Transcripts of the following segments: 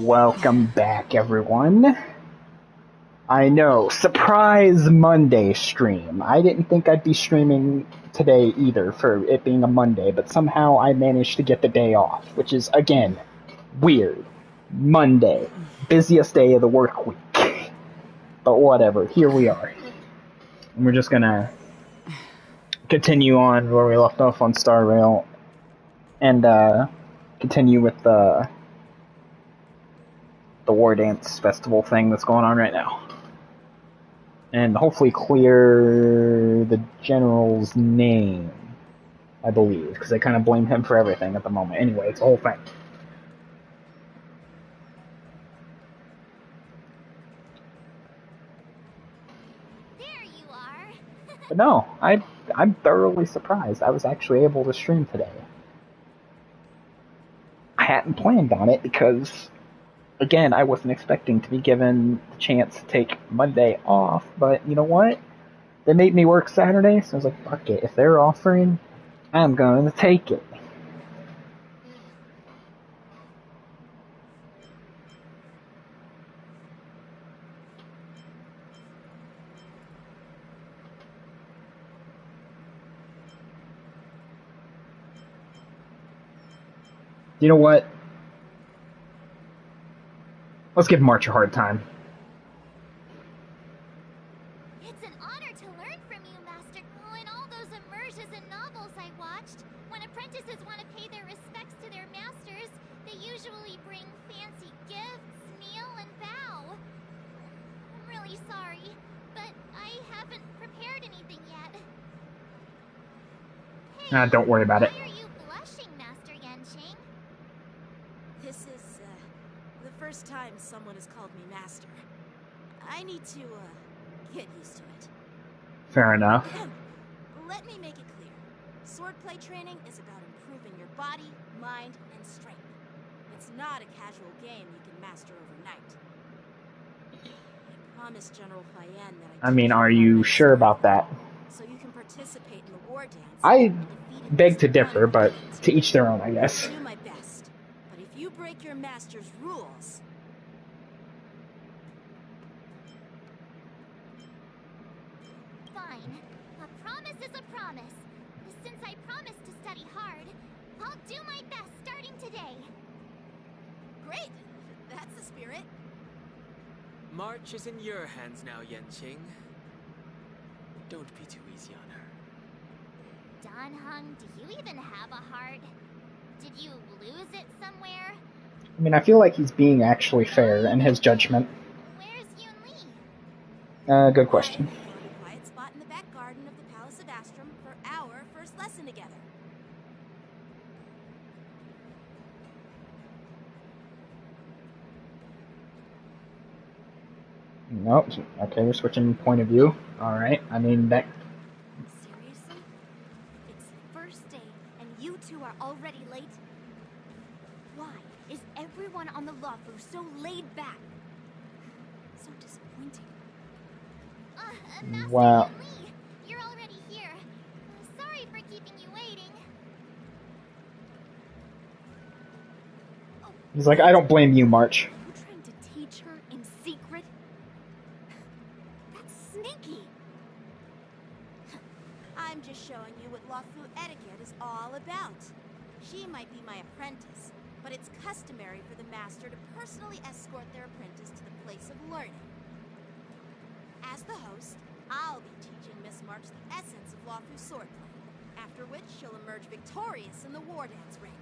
Welcome back, everyone. I know, surprise Monday stream. I didn't think I'd be streaming today either for it being a Monday, but somehow I managed to get the day off, which is, again, weird. Monday, busiest day of the work week. But whatever, here we are. And we're just gonna continue on where we left off on Star Rail and continue with the War Dance Festival thing that's going on right now. And hopefully clear the general's name, I believe, because they kind of blame him for everything at the moment. Anyway, it's a whole thing. There you are. But no, I'm thoroughly surprised I was actually able to stream today. I hadn't planned on it because, again, I wasn't expecting to be given the chance to take Monday off, but you know what? They made me work Saturday, so I was like, fuck it. If they're offering, I'm going to take it. You know what? Let's give March a hard time. It's an honor to learn from you, Master. Oh, in all those immersions and novels I watched, when apprentices want to pay their respects to their masters, they usually bring fancy gifts, kneel, and bow. I'm really sorry, but I haven't prepared anything yet. Hey, Don't worry about it. Why are you blushing, Master Yanqing? This is, the first time someone has called me Master. I need to, get used to it. Fair enough. Let me make it clear. Swordplay training is about improving your body, mind, and strength. It's not a casual game you can master overnight. I promised General Huayan that I mean, are you sure about that? So you can participate in the war dance. I beg to differ, but to each their own, I guess. Do my best. But if you break your master's rules... Fine. A promise is a promise. Since I promised to study hard, I'll do my best starting today. Great! That's the spirit. March is in your hands now, Yanqing. Don't be too easy on her. Dan Heng, do you even have a heart? Did you lose it somewhere? I mean, I feel like he's being actually fair in his judgment. Where's Yun Li? Good question. We found a quiet spot in the back garden of the Palace of Astrum for our first lesson together. Nope. Okay, we're switching point of view. Alright, I mean, that... Seriously? It's first day, and you two are already late? Why is everyone on the Luofu so laid back? So disappointing. Master Wow. Yun Li, you're already here. Sorry for keeping you waiting. He's like, I don't blame you, March. Are you trying to teach her in secret? That's sneaky. I'm just showing you what Luofu etiquette is all about. She might be my apprentice, but it's customary for the master to personally escort their apprentice to the place of learning. As the host, I'll be teaching Miss March the essence of Luofu swordplay, after which she'll emerge victorious in the war dance ring.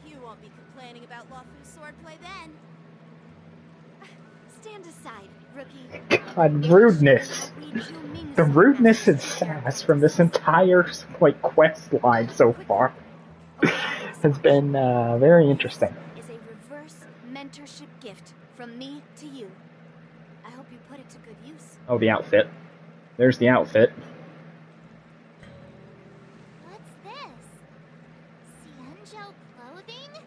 You won't be complaining about Luofu swordplay then. Stand aside, rookie. God, rudeness. The rudeness and sass from this entire, like, quest line so far has been, very interesting. Is a reverse mentorship gift from me to you. I hope you put it to good use. Oh, the outfit. There's the outfit. What's this? Xianzhou clothing?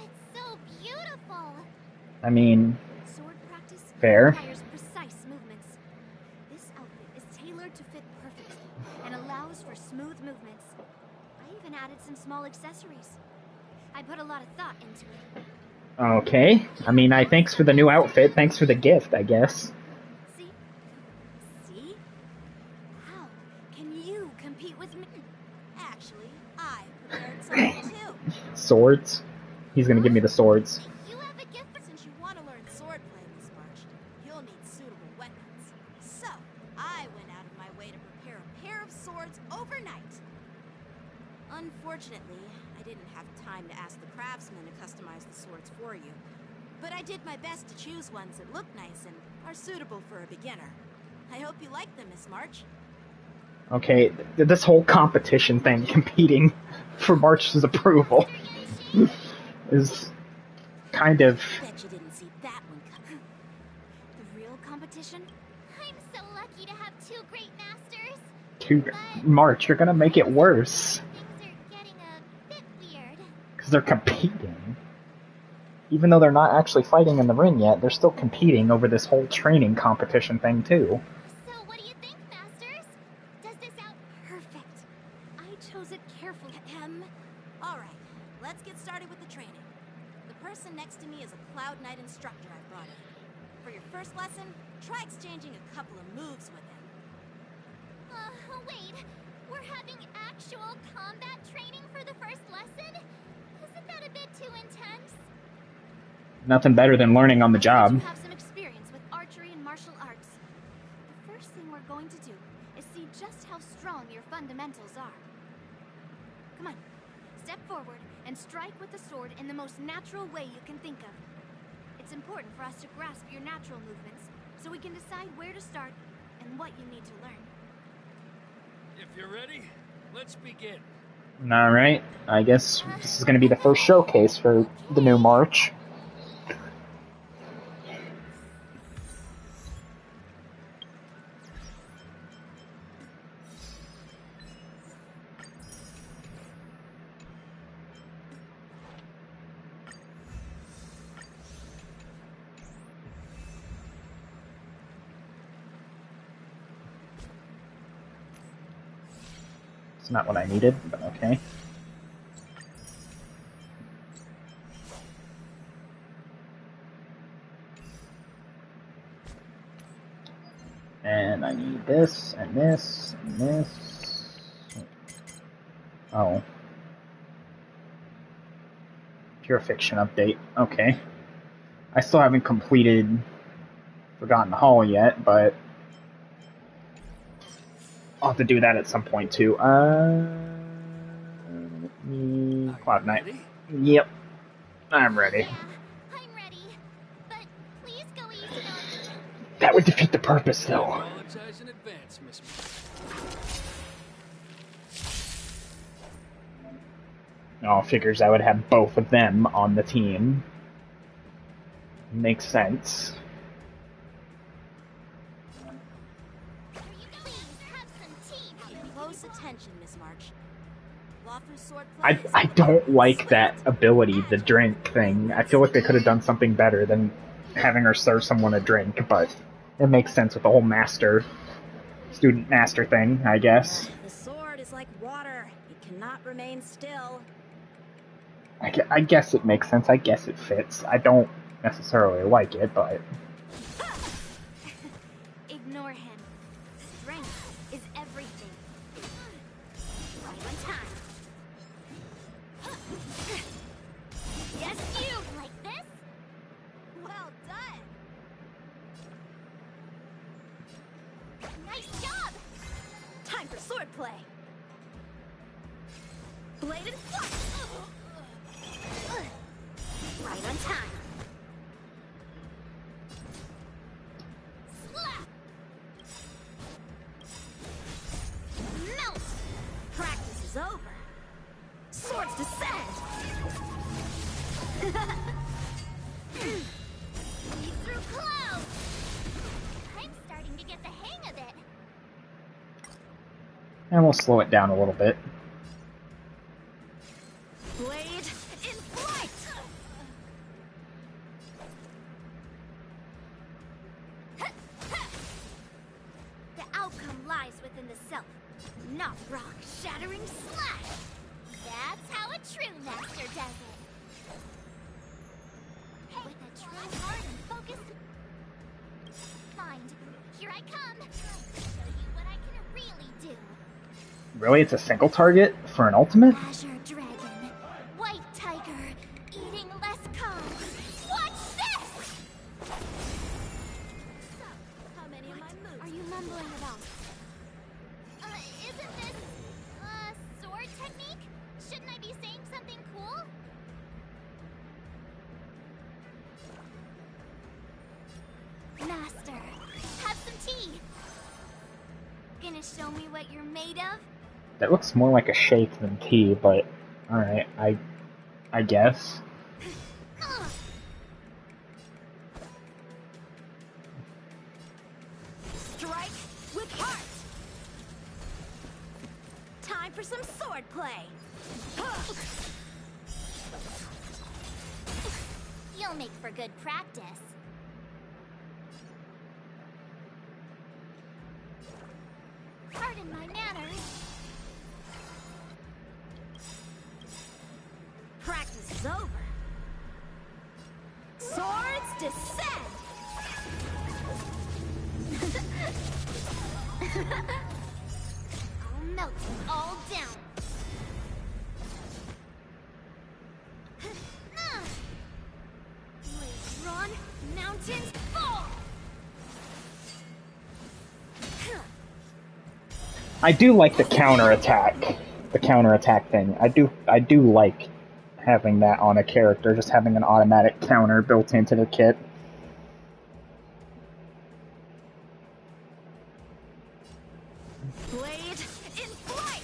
It's so beautiful. I mean, Sword practice fair. requires precise movements. This outfit is tailored to fit perfectly and allows for smooth movements. I even added some small accessories. I put a lot of thought into it. Okay. I mean, thanks for the new outfit. Thanks for the gift, I guess. See? See? How can you compete with me? Actually, I prepared something too. Swords. He's gonna give me the swords. You have a gift for... Since you want to learn swordplay, Miss March, you'll need suitable weapons. So, I went out of my way to prepare a pair of swords overnight. Unfortunately, I didn't have time to ask the craftsman to customize the swords for you. But I did my best to choose ones that look nice and are suitable for a beginner. I hope you like them, Miss March. Okay, this whole competition thing, competing for March's approval, is kind of... Bet you didn't see that one coming. The real competition? I'm so lucky to have two great masters. March, you're gonna make it worse. Things are getting a bit weird. Because they're competing. Even though they're not actually fighting in the ring yet, they're still competing over this whole training competition thing, too. So what do you think, masters? Does this out perfect? I chose it carefully. Alright, let's get started with the training. The person next to me is a Cloud Knight instructor I brought in. For your first lesson, try exchanging a couple of moves with him. Wait. We're having actual combat training for the first lesson? Isn't that a bit too intense? Nothing better than learning on the job. You have some experience with archery and martial arts. The first thing we're going to do is see just how strong your fundamentals are. Come on, step forward and strike with the sword in the most natural way you can think of. It's important for us to grasp your natural movements so we can decide where to start and what you need to learn. If you're ready, let's begin. Alright, I guess this is going to be the first showcase for the new March. It's not what I needed, but okay. And I need this, and this, and this. Oh. Pure Fiction update. Okay. I still haven't completed Forgotten Hall yet, but I'll have to do that at some point too. Cloud Knight. Ready? Yep. I'm ready. Yeah, I'm ready. But please go easy on me. That would defeat the purpose, though. Apologize in advance, Miss. Oh, figures I would have both of them on the team. Makes sense. Please have some tea. Pay close attention, Miss March. Lawful swordplay is I don't like that ability, the drink thing. I feel like they could have done something better than having her serve someone a drink, but it makes sense with the whole student master thing, I guess. The sword is like water. It cannot remain still. I guess it makes sense. I guess it fits. I don't necessarily like it, but... Ignore him. Strength is everything. Right on time. Yes, you like this? Well done. Nice job. Time for swordplay. Blade and flight. Right on time. Slap. Melt. Practice is over. Swords descend. Lead through clouds. I'm starting to get the hang of it. And we'll slow it down a little bit. Blade in flight. The outcome lies within the self, not rock-shattering slash. That's how a true master does it. Try hard and focus. Mind. Here I come. Show you what I can really do. Really? It's a single target for an ultimate? Azure Dragon. White Tiger. Eating less carbs. Watch this! So, how many of my moves Are you mumbling about? Isn't this, sword technique? Shouldn't I be saying something cool? Master, have some tea. Gonna show me what you're made of? That looks more like a shake than tea, but alright, I guess. strike with heart? Time for some sword play. You'll make for good practice. Pardon my manners. Practice is over. Swords descend! I'll melt it all down. Waves run, mountains fall. I do like the counterattack. The counterattack thing. I do like having that on a character, just having an automatic counter built into the kit. Blade in flight!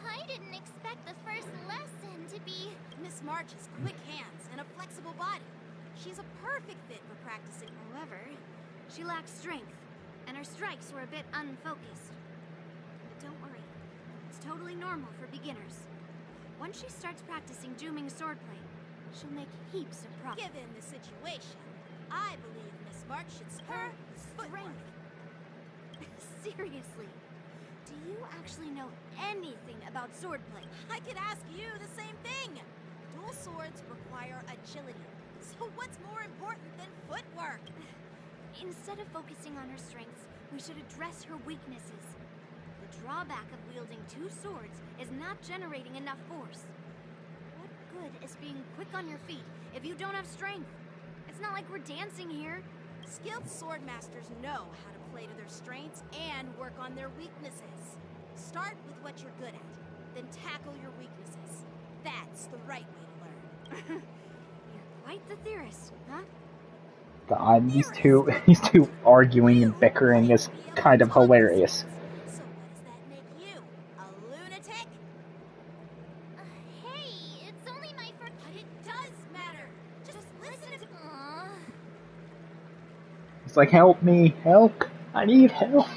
I didn't expect the first lesson to be... Miss March has quick hands and a flexible body. She's a perfect fit for practicing. However, she lacks strength, and her strikes were a bit unfocused. But don't worry, it's totally normal for beginners. Once she starts practicing dooming swordplay, she'll make heaps of progress. Given the situation, I believe Miss March should her Strength. Seriously, do you actually know anything about swordplay? I could ask you the same thing. Dual swords require agility. So what's more important than footwork? Instead of focusing on her strengths, we should address her weaknesses. The drawback of wielding two swords is not generating enough force. What good is being quick on your feet if you don't have strength? It's not like we're dancing here. Skilled sword masters know how to play to their strengths and work on their weaknesses. Start with what you're good at, then tackle your weaknesses. That's the right way to learn. You're quite the theorist, huh? God, these two arguing and bickering is kind of hilarious. So what does that make you? A lunatic? Hey, it's only my first... But it does matter. Just listen to... Aww. It's like, help me, help! I need help!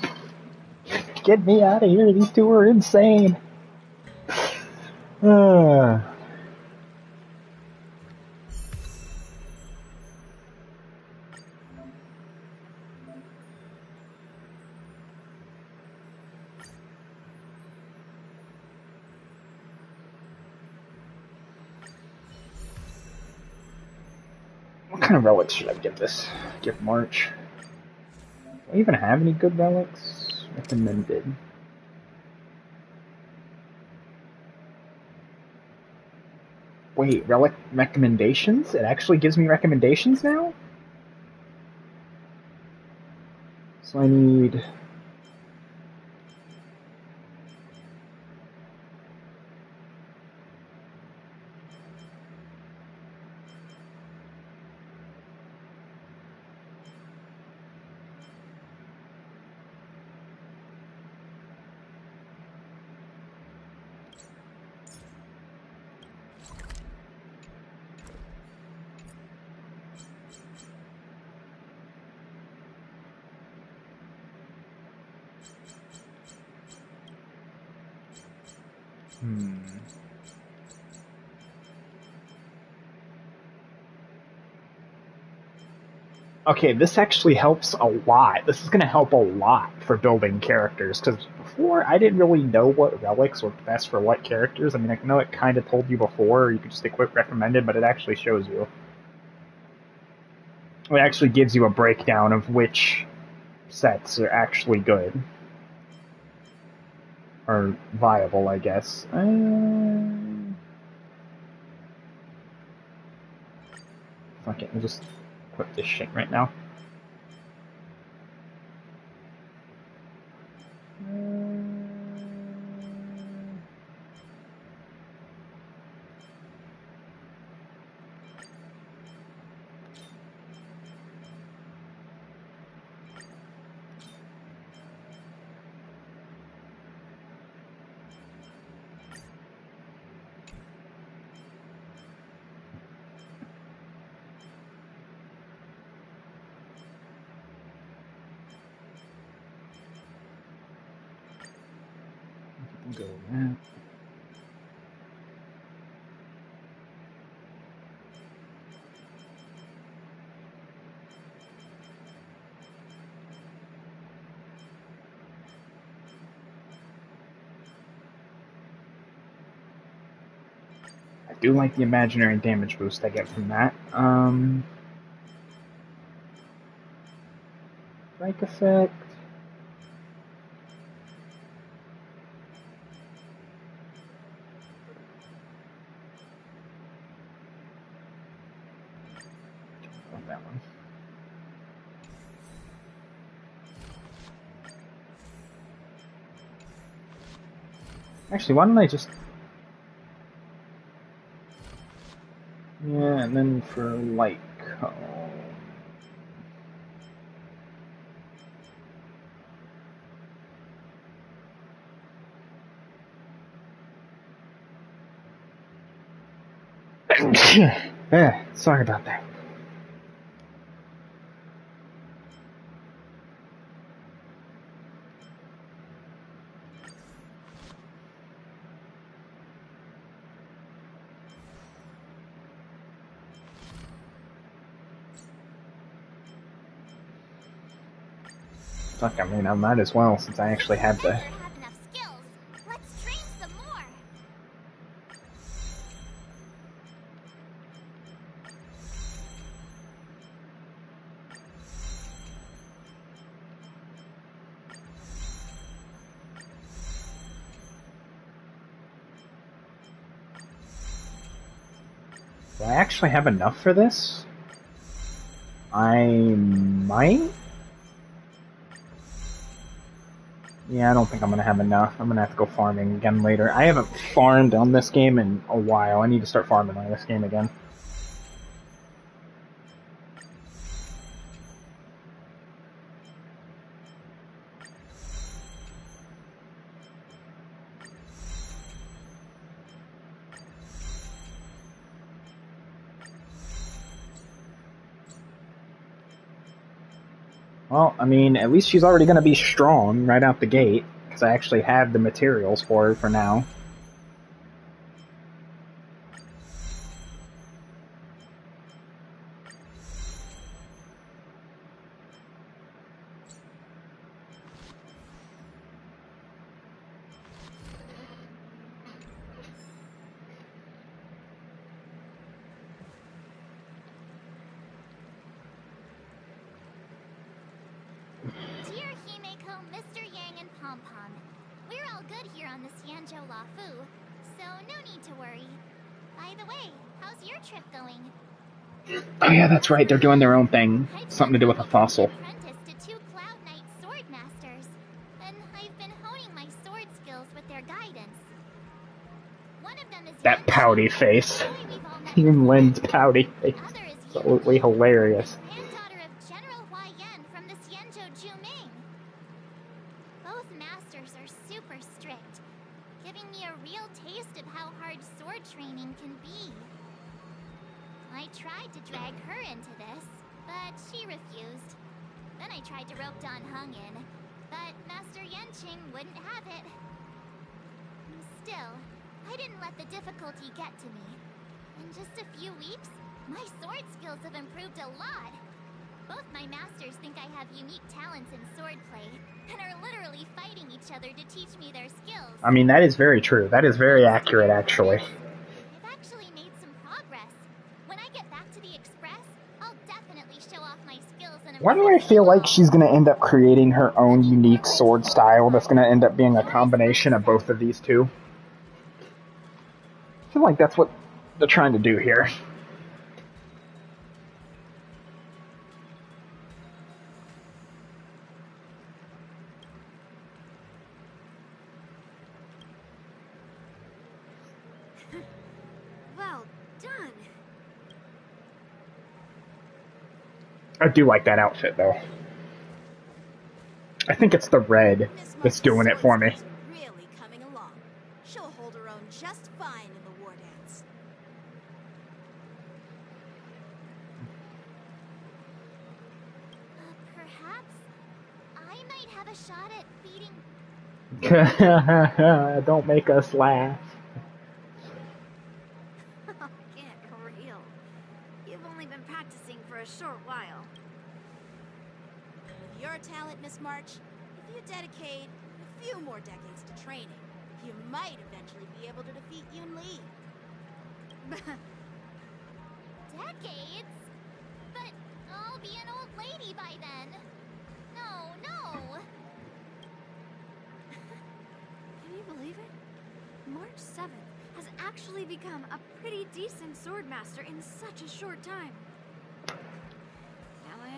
Get me out of here, these two are insane! What kind of relics should I give March? Do I even have any good relics? Recommended. Wait, relic recommendations? It actually gives me recommendations now? So I need... Okay, this actually helps a lot. This is going to help a lot for building characters, because before, I didn't really know what relics worked best for what characters. I mean, I know it kind of told you before, or you could just equip recommended, but it actually shows you. It actually gives you a breakdown of which sets are actually good. Or viable, I guess. Fuck it, we'll just equip this shit right now. Go that. I do like the imaginary damage boost I get from that. Strike effect. That one. Actually, why don't I just... Yeah, and then for light cone... Yeah, sorry about that. Fuck, I mean, I might as well, since I actually have the... have enough skills. Let's train some more. Do I actually have enough for this? I might? Yeah, I don't think I'm gonna have enough. I'm gonna have to go farming again later. I haven't farmed on this game in a while. I need to start farming on this game again. Well, I mean, at least she's already gonna be strong right out the gate, because I actually have the materials for her for now. Dear Himeko, Mr. Yang, and Pom Pom, we're all good here on the Xianzhou Lafu, so no need to worry. By the way, how's your trip going? Oh yeah, that's right, they're doing their own thing. Something to do with a fossil. Apprentice to 2 Cloud Knight sword masters, and I've been honing my sword skills with their guidance. One of them is That pouty face. Even Lin's pouty face. Absolutely hilarious. Granddaughter of General Hua Yan from the Xianzhou Juming. Both masters are super strict, giving me a real taste of how hard sword training can be. I tried to drag her into this, but she refused. Then I tried to rope Dan Heng in, but Master Yanqing wouldn't have it. Still, I didn't let the difficulty get to me. In just a few weeks, my sword skills have improved a lot. Both my masters think I have unique talents in swordplay, and are literally fighting each other to teach me their skills. I mean, that is very true. That is very accurate, actually. I've actually made some progress. When I get back to the Express, I'll definitely show off my skills and Why do I feel like she's going to end up creating her own unique sword style that's going to end up being a combination of both of these two? I feel like that's what they're trying to do here. Well done. I do like that outfit, though. I think it's the red that's doing it for me. Really coming along. She'll hold her own just fine in the war dance. Perhaps I might have a shot at beating. Don't make us laugh. Get real. You've only been practicing for a short while. With your talent, Miss March, if you dedicate a few more decades to training, you might eventually be able to defeat Yun Li. Decades? But I'll be an old lady by then. No, no. Can you believe it? March 7th has actually become a pretty decent swordmaster in such a short time.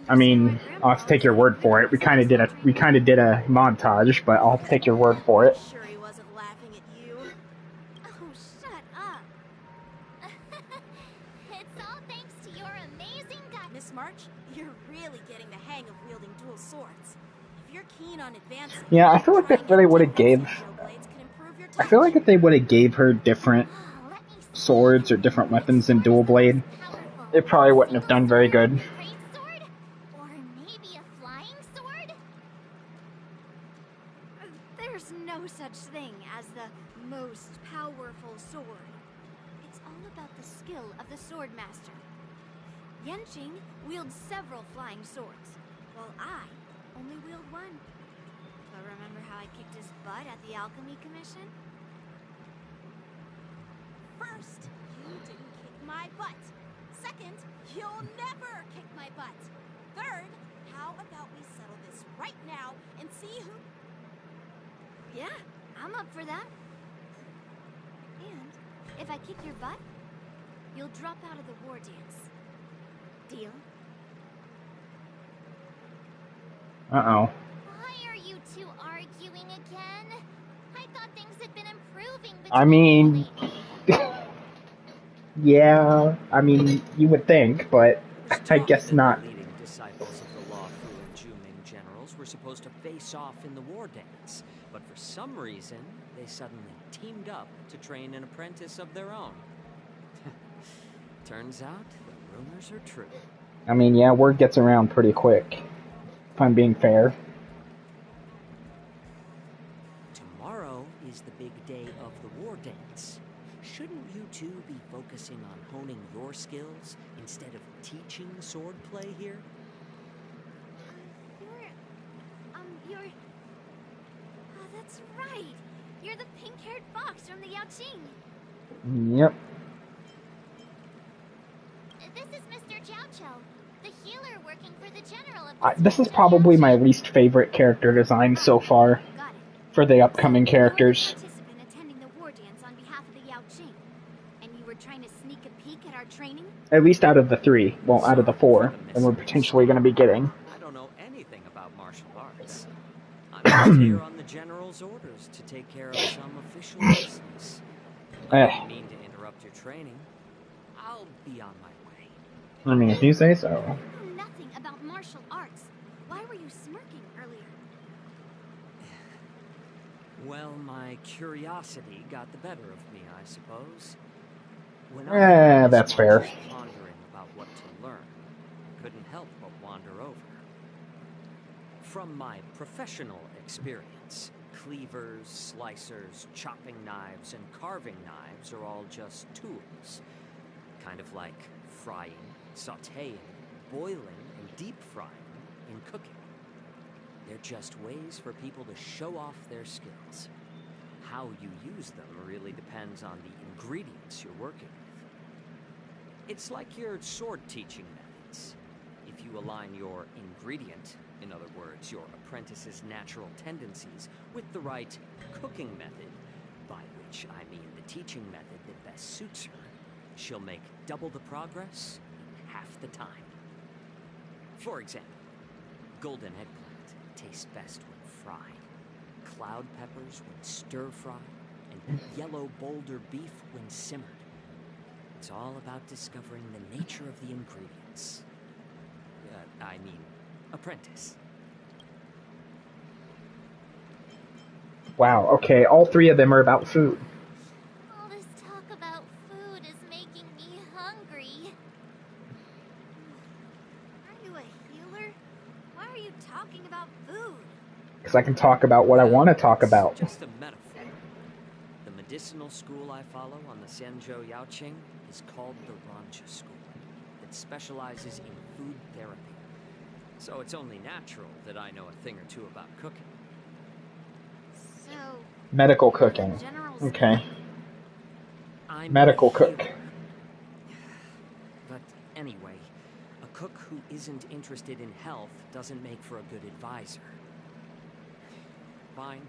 I mean, I'll have to take your word for it. We kind of did a montage, but I'll have to take your word for it. Sure he wasn't laughing at you. Oh, shut up. It's all thanks to your amazing guy. Miss March, you're really getting the hang of wielding dual swords. If you're keen on advancing, Yeah, I feel like if they would have gave, I feel like if they would have gave her different swords or different weapons in dual blade, it probably wouldn't have done very good. Great sword? Or maybe a flying sword? There's no such thing as the most powerful sword. It's all about the skill of the swordmaster. Yenqing wields several flying swords, while I only wield one. But remember how I kicked his butt at the Alchemy Commission? First, you didn't kick my butt. Second, you'll never kick my butt. Third, how about we settle this right now and see who... Yeah, I'm up for that. And if I kick your butt, you'll drop out of the war dance. Deal? Uh-oh. Why are you two arguing again? I thought things had been improving between I mean, you. yeah, I mean, you would think, but I guess not. The leading disciples of the Law Fu and Juming generals were supposed to face off in the war dance, but for some reason, they suddenly teamed up to train an apprentice of their own. Turns out, the rumors are true. I mean, yeah, word gets around pretty quick, if I'm being fair. Tomorrow is the big day of the war dance. Shouldn't you two be focusing on honing your skills instead of teaching swordplay here? You're... Oh, that's right. You're the pink-haired fox from the Yaoqing. Yep. This is Mr. Jiaoqiu, the healer working for the general of This is probably my least favorite character design so far Got it. for the upcoming characters. Participant attending the war dance on behalf of the Yaoqing. And you were trying to sneak a peek at our training? At least out of the 3. Well, out of the 4. And we're potentially going to be getting. I don't know anything about martial arts. I'm just here on the general's orders to take care of some official business. I didn't mean to interrupt your training. I'll be on my way. I mean, if you say so. You know nothing about martial arts. Why were you smirking earlier? Well, my curiosity got the better of me, I suppose. When That's fair. was pondering about what to learn, I couldn't help but wander over. From my professional experience, cleavers, slicers, chopping knives, and carving knives are all just tools. Kind of like frying, sautéing, boiling, and deep frying in cooking. They're just ways for people to show off their skills. How you use them really depends on the ingredients you're working with. It's like your sword teaching methods. If you align your ingredient, in other words, your apprentice's natural tendencies, with the right cooking method, by which I mean the teaching method that best suits her, she'll make double the progress in half the time. For example, golden eggplant tastes best when fried, cloud peppers when stir-fried, and yellow boulder beef when simmered. It's all about discovering the nature of the ingredients. Apprentice. Wow, okay, all three of them are about food. All this talk about food is making me hungry. Are you a healer? Why are you talking about food? Because I can talk about what I want to talk about. It's just a metaphor. The medicinal school I follow on the Senjo Yaoqing is called the Rancha School. It specializes in food therapy. So it's only natural that I know a thing or two about cooking. So, Medical cooking. Okay. I'm Medical a cook. healer. But anyway, a cook who isn't interested in health doesn't make for a good advisor. Fine.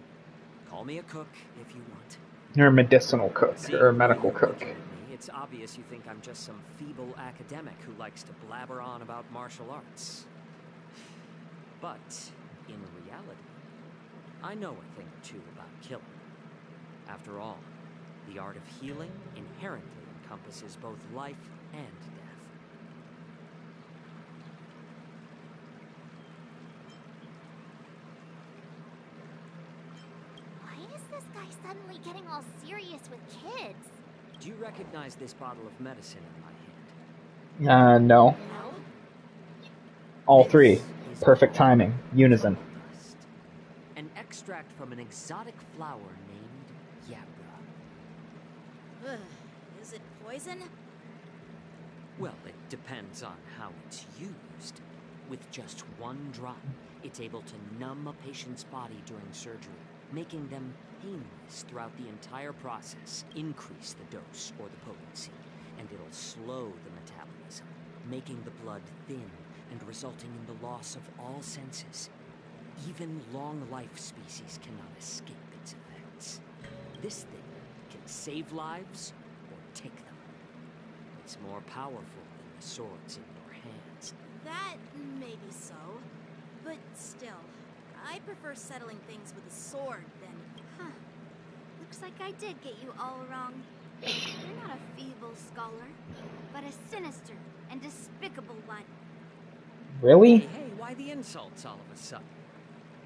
Call me a cook if you want. You're a medicinal cook, See, or a medical you're cook. looking at me. It's obvious you think I'm just some feeble academic who likes to blabber on about martial arts. But, in reality, I know a thing or two about killing. After all, the art of healing inherently encompasses both life and death. Why is this guy suddenly getting all serious with kids? Do you recognize this bottle of medicine in my hand? No. No? All three. This is Perfect timing. Unison. dust. An extract from an exotic flower named Yabra. Ugh, is it poison? Well, it depends on how it's used. With just one drop, it's able to numb a patient's body during surgery, making them painless throughout the entire process, increase the dose or the potency, and it'll slow the metabolism, making the blood thin and resulting in the loss of all senses. Even long-life species cannot escape its effects. This thing can save lives or take them. It's more powerful than the swords in your hands. That may be so. But still, I prefer settling things with a sword than... Huh. Looks like I did get you all wrong. You're not a feeble scholar, but a sinister and despicable one. Really? Hey, why the insults all of a sudden?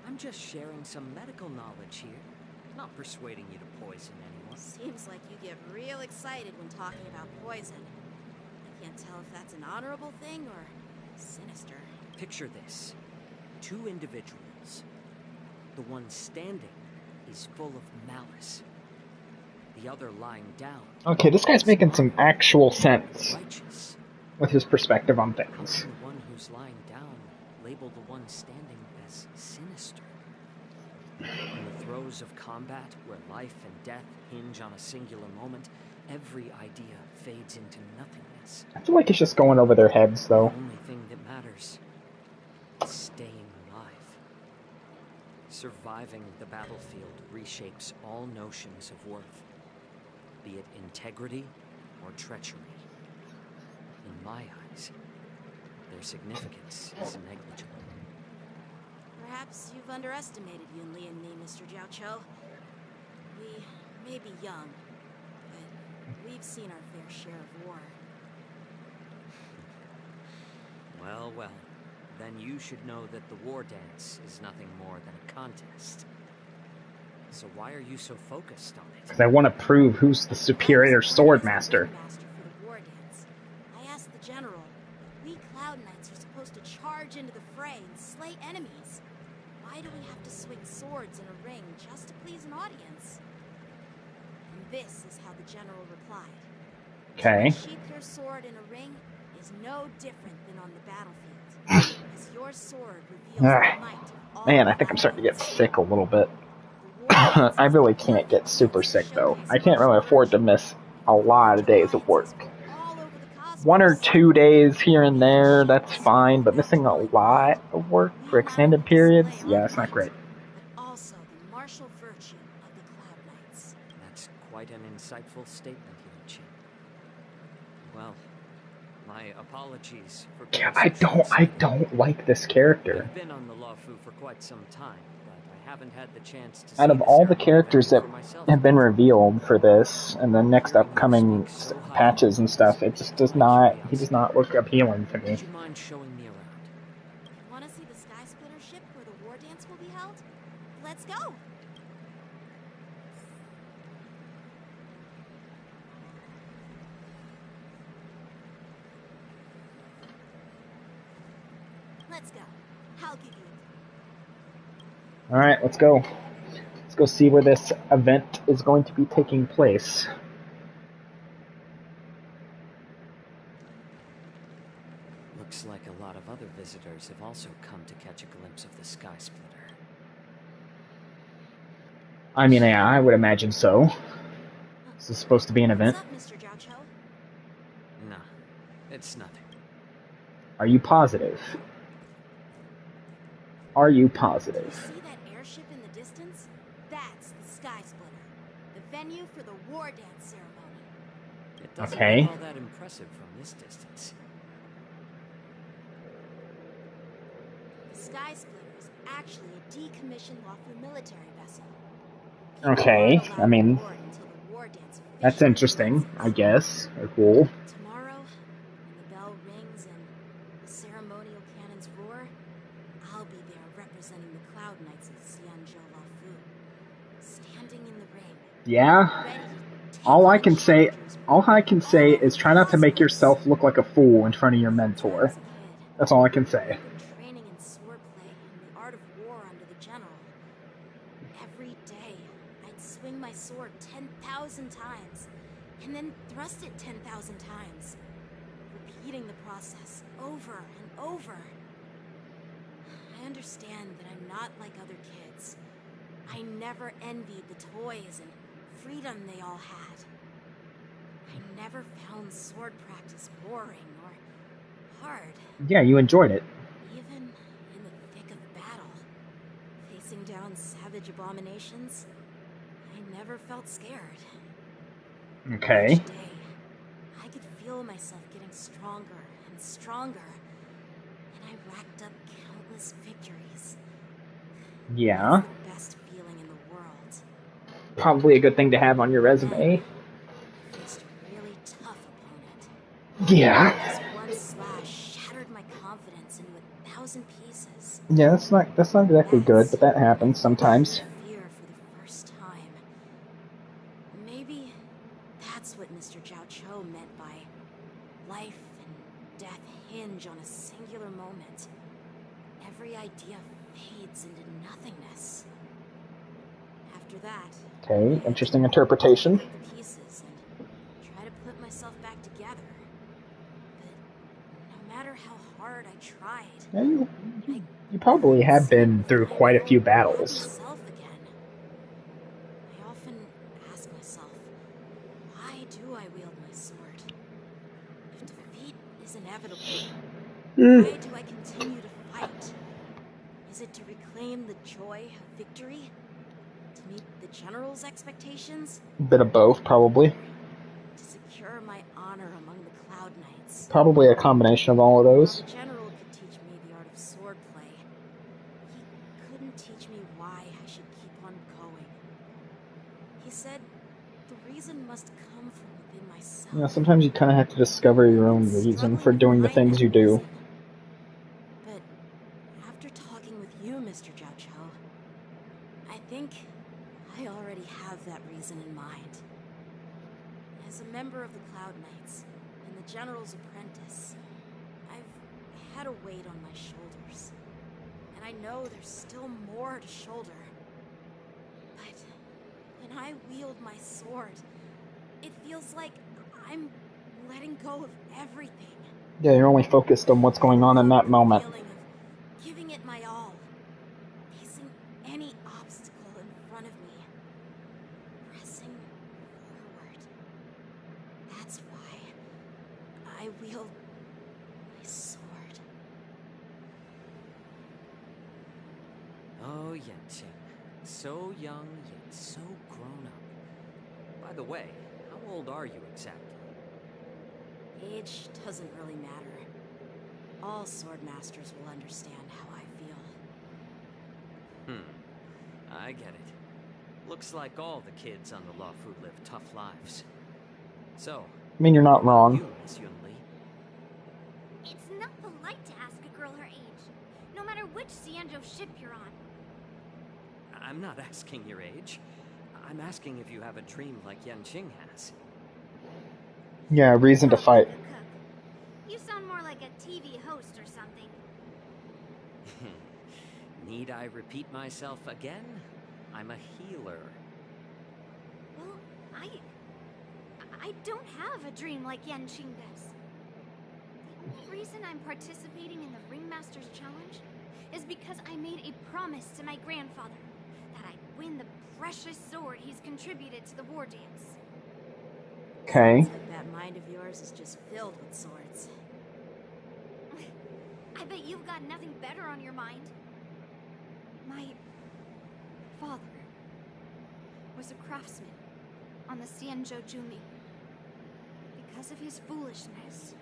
I'm just sharing some medical knowledge here, not persuading you to poison anyone. Seems like you get real excited when talking about poison. I can't tell if that's an honorable thing or sinister. Picture this. Two individuals. The one standing is full of malice. The other lying down. Okay, this guy's making some actual sense Righteous. with his perspective on How things. can the one who's lying down label the one standing as sinister? In the throes of combat, where life and death hinge on a singular moment, every idea fades into nothingness. I feel like it's just going over their heads, though. The only thing that matters is staying alive. Surviving the battlefield reshapes all notions of worth, be it integrity or treachery. In my eyes, their significance is negligible. Perhaps you've underestimated Yunli and me, Mr. Jiaoqiu. We may be young, but we've seen our fair share of war. Well, well, then you should know that the war dance is nothing more than a contest. So why are you so focused on it? Because I want to prove who's the superior sword master. Master for the war dance. I asked the general. We Cloud Knights are supposed to charge into the fray and slay enemies. Why do we have to swing swords in a ring just to please an audience? And this is how the general replied. Okay. To sheath your sword in a ring is no different than on the battlefield. as your sword reveals the might of all Man, I think I'm starting to get sick a little bit. I really can't get super sick, though. I can't really afford to miss a lot of days of work. all over the cosmos. 1 or 2 days here and there, that's fine, but missing a lot of work for extended periods, yeah, that's not great. But also the martial virtue of the Cloud Knights. That's quite an insightful statement, Yuan-Qing. Well, my apologies for being Yeah, so I short-sighted. don't like this character. I've been on the Luofu for quite some time, but I haven't had the chance to Out see of all the ceremony characters that venue for myself. have been revealed for this, and the next upcoming patches and stuff, it just does not, he does not look appealing to me. Would you mind showing me around? Want to see the Sky Splitter ship where the war dance will be held? Let's go! Let's go. I'll give you a Alright, let's go. Let's go see where this event is going to be taking place. Looks like a lot of other visitors have also come to catch a glimpse of the Sky Splitter. I mean, yeah, I would imagine so. This is supposed to be an event. What's up, Mr. Jiao Cho? No, it's nothing. Are you positive? Are you You positive? see that airship in the distance? That's the Sky Splitter, the venue for the war dance ceremony. It doesn't Okay. look all that impressive from this distance. The Sky Splitter is actually a decommissioned Luofu military vessel. Okay, People aren't I mean, allowed aboard until the war dance that's officially interesting, commences. I guess. Or cool. Tomorrow, when the bell rings and the ceremonial cannons roar, I'll be there representing the Cloud Knights of Xianzhou Luofu, standing in the ring, Yeah? ready to take All I on can say, challengers all I can say all is try not to make cosmos. yourself look like a fool in front of your When mentor. I was a kid, That's all I can say. I've been training in swordplay and the art of war under the general. Every day, I'd swing my sword 10,000 times, and then thrust it 10,000 times, repeating the process over and over. I understand that I'm not like other kids. I never envied the toys and freedom they all had. I never found sword practice boring or hard. Yeah, you enjoyed it. Even in the thick of battle, facing down savage abominations, I never felt scared. Okay. Each day, I could feel myself getting stronger and stronger, and I racked up countless victories. Yeah. It's the best feeling in the world. Probably a good thing to have on your resume. I faced a really tough opponent. Yeah. His one slash shattered my confidence into 1,000 pieces. Yeah, that's not exactly good, but that happens sometimes. Fear for the first time. Maybe that's what Mr. Jiao Cho meant by life and death hinge on a singular moment. Every idea fades into nothingness. After that, Okay, interesting interpretation. I pick the pieces and try to put myself back together. But no matter how hard I tried, Yeah, you probably have been through quite a few battles. myself again. I often ask myself, why do I wield my sword? If defeat is inevitable, why do I continue to fight? Is it to reclaim the joy of victory? To meet the general's expectations? Bit of both, probably. To secure my honor among the Cloud Knights? Probably a combination of all of those. The general could teach me the art of swordplay. He couldn't teach me why I should keep on going. He said the reason must come from within myself. Yeah, sometimes you kind of have to discover your own reason for doing the things you do. But after talking with you, Mr. Jiao Cho, I think I already have that reason in mind. As a member of the Cloud Knights and the General's apprentice, I've had a weight on my shoulders. And I know there's still more to shoulder. But when I wield my sword, it feels like I'm letting go of everything. Yeah, you're only focused on what's going on in that moment. Feeling That's why I wield my sword. Oh, Yenqing. So young, yet so grown up. By the way, how old are you exactly? Age doesn't really matter. All sword masters will understand how I feel. I get it. Looks like all the kids on the Luofu live tough lives. So, I mean, you're not wrong. you, Miss Yunli? It's not polite to ask a girl her age, no matter which Xianzhou ship you're on. I'm not asking your age. I'm asking if you have a dream like Yenqing has. Yeah, reason to Sound fight. like a cook. You sound more like a TV host or something. Need I repeat myself again? I'm a healer. Well, I don't have a dream like Yanqing does. The only reason I'm participating in the Ringmaster's Challenge is because I made a promise to my grandfather that I'd win the precious sword he's contributed to the war dance. Okay. Sounds like that mind of yours is just filled with swords. I bet you've got nothing better on your mind. My father was a craftsman on the Xianzhou Jumi. Because of his foolishness,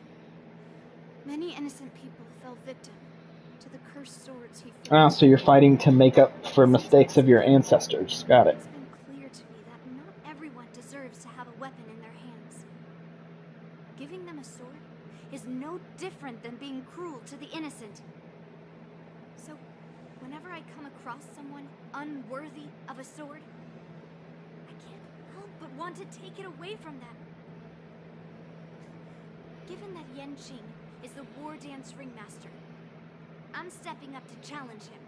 many innocent people fell victim to the cursed swords he forged. Ah, so you're fighting to make up for mistakes of your ancestors. Got it. It's been clear to me that not everyone deserves to have a weapon in their hands. Giving them a sword is no different than being cruel to the innocent. So, whenever I come across someone unworthy of a sword, I can't help but want to take it away from them. Given that Yanqing is the war dance ringmaster, I'm stepping up to challenge him.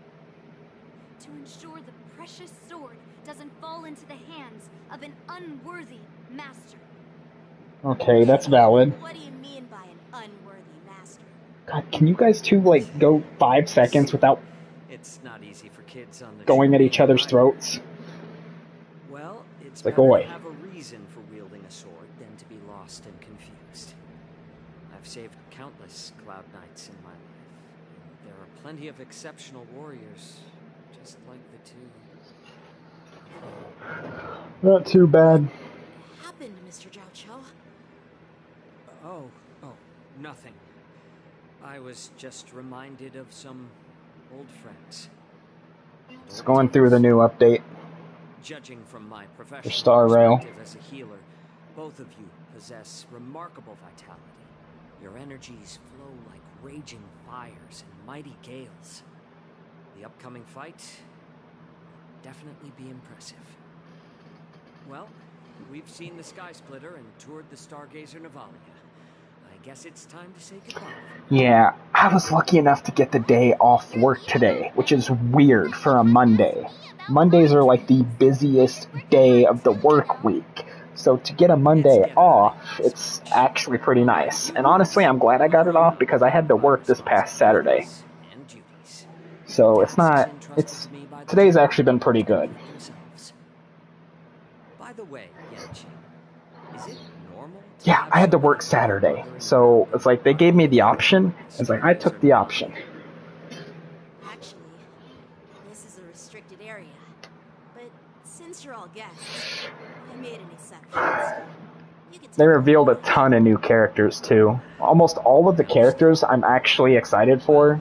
To ensure the precious sword doesn't fall into the hands of an unworthy master. Okay, that's valid. What do you mean by an unworthy master? God, can you guys two, like, go 5 seconds without It's not easy for kids on the going at Jumi each other's either. throats? Well, it's Like, better oi. to have a reason for wielding a sword than to be lost and confused. I've saved countless cloud knights in my life. There are plenty of exceptional warriors, just like the two. Not too bad. What happened, Mr. Zhao Cho? Oh, nothing. I was just reminded of some old friends. Just going through the new update. Judging from my For professional Star Rail. perspective as a healer, both of you possess remarkable vitality. Your energies flow like raging fires and mighty gales. The upcoming fight will definitely be impressive. Well, we've seen the Sky Splitter and toured the Stargazer Navalia. I guess it's time to say goodbye. Yeah, I was lucky enough to get the day off work today, which is weird for a Monday. Mondays are like the busiest day of the work week. So to get a Monday off, it's actually pretty nice. And honestly, I'm glad I got it off because I had to work this past Saturday. And duties. So today's actually been pretty good. Themselves. By the way, Yanqing, is it normal to Yeah, have I had to somebody work Saturday. wandering So around it's like they gave me the the option. It's like I took the option. Actually, this is a restricted area. But since you're all guests, I made an exception. You can They take revealed a ton of new characters too. Almost all of the characters I'm actually excited for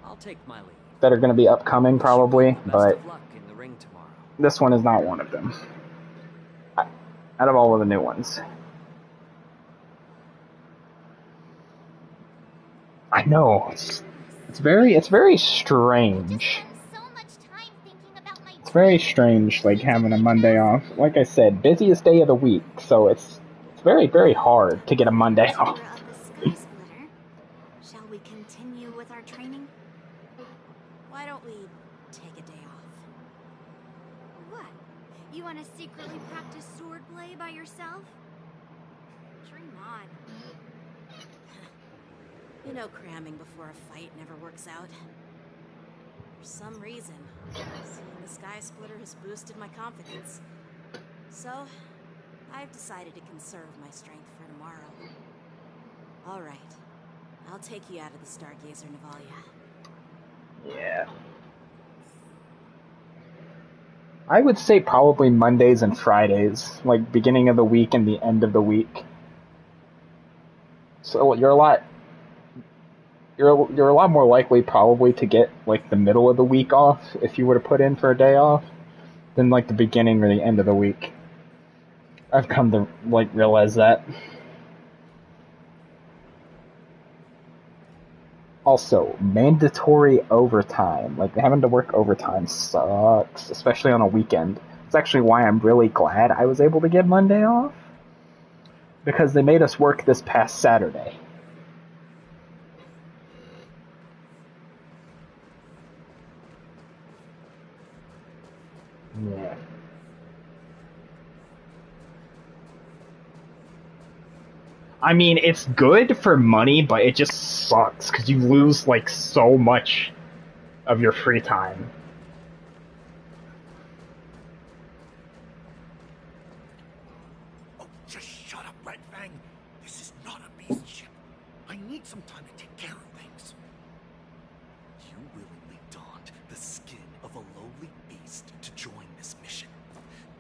I'll take my leave. that are going to be upcoming Wish you probably, both the best but of luck in the ring tomorrow. this one is not one of them. Out of all of the new ones. I know. It's very strange. So much time thinking about my It's very strange, like, having a Monday off. Like I said, busiest day of the week, so it's very, very hard to get a Monday off. Of the Sky Splitter, shall we continue with our training? Why don't we take a day off? What? You want to secretly practice swordplay by yourself? Dream on. You know, cramming before a fight never works out. For some reason, seeing the Sky Splitter has boosted my confidence. So, I've decided to conserve my strength for tomorrow. All right. I'll take you out of the Stargazer, Navalia. Yeah. I would say probably Mondays and Fridays, like beginning of the week and the end of the week. So you're a lot more likely probably to get like the middle of the week off if you were to put in for a day off than like the beginning or the end of the week. I've come to like realize that. Also, mandatory overtime. Like having to work overtime sucks, especially on a weekend. It's actually why I'm really glad I was able to get Monday off, because they made us work this past Saturday. Yeah. I mean, it's good for money, but it just sucks because you lose like so much of your free time. Oh, just shut up, Red Fang. This is not a beast ship. I need some time to take care of things. You willingly donned the skin of a lowly beast to join this mission,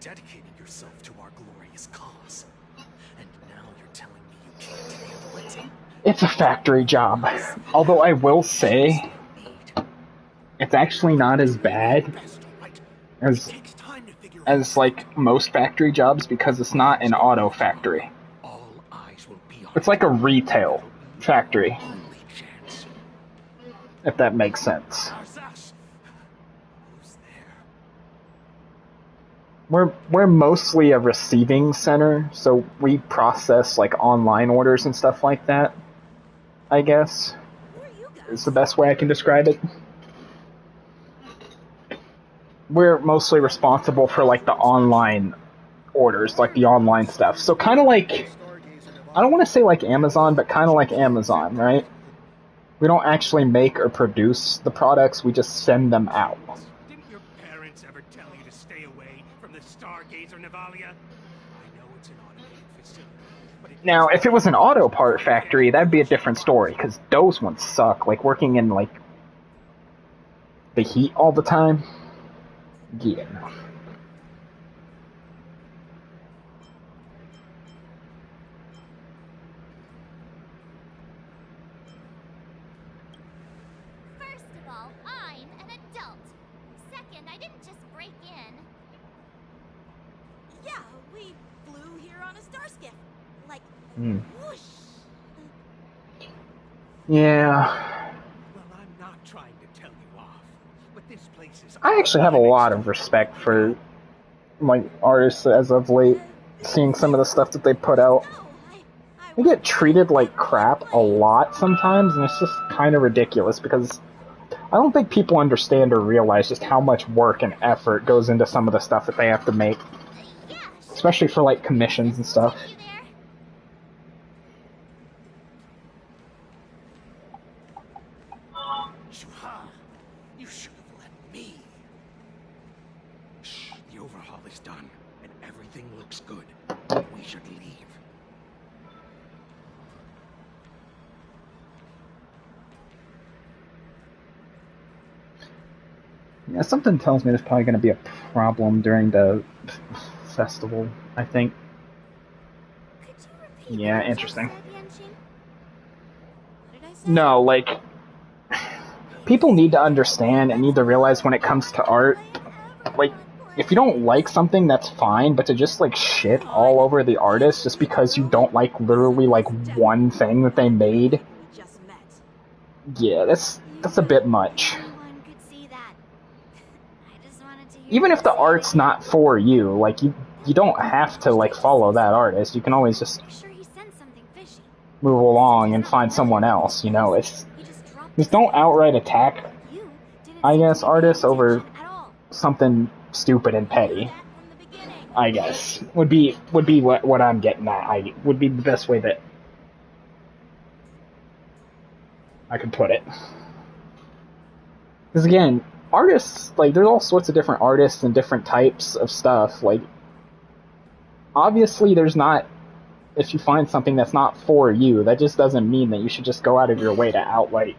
dedicating yourself to our glorious cause. And now you're telling me you can't handle it? It's a factory job. Although I will say, it's actually not as bad as like most factory jobs because it's not an auto factory. It's like a retail factory, if that makes sense. We're mostly a receiving center, so we process like online orders and stuff like that, I guess. Is the best way I can describe it. We're mostly responsible for like the online orders, like the online stuff. So kind of like, I don't want to say like Amazon, but kind of like Amazon, right? We don't actually make or produce the products, we just send them out. Didn't your parents ever tell you to stay away from the Stargazer, Navalia? I know it's an automated facility, but Now, if it was an auto part factory, that'd be a different story, because those ones suck. Like working in like the heat all the time. Yeah. First of all, I'm an adult. Second, I didn't just break in. Yeah, we flew here on a starskiff. Like, whoosh. Yeah. well, I'm not trying to tell you off, but this place is... I actually have a lot of respect for like artists as of late, seeing some of the stuff that they put out. They get treated like crap a lot sometimes, and it's just kind of ridiculous because I don't think people understand or realize just how much work and effort goes into some of the stuff that they have to make, especially for like commissions and stuff. You should have let me. Shh, the overhaul is done, and everything looks good. We should leave. Yeah, something tells me there's probably going to be a problem during the festival, I think. Could you repeat Yeah, what you interesting. said, Yenching? What did I say? No, like, people need to understand and need to realize when it comes to art, like, if you don't like something, that's fine, but to just, like, shit all over the artist just because you don't like literally, like, one thing that they made, We just met. yeah, that's a bit much. Anyone could see that. I just wanted to hear Even you if the say art's it. not for you, like, you don't have to, like, follow that artist. You can always just I'm sure he sensed something fishy. move along and find someone else, you know, it's... He just dropped Just his don't head. outright attack, You didn't I seem to guess, be paying artists over attention at all. something stupid and petty. That from the beginning. I guess would be what I'm getting at. Would be the best way that I could put it. Because again, artists, like, there's all sorts of different artists and different types of stuff. Like, obviously there's not, if you find something that's not for you, that just doesn't mean that you should just go out of your way to outright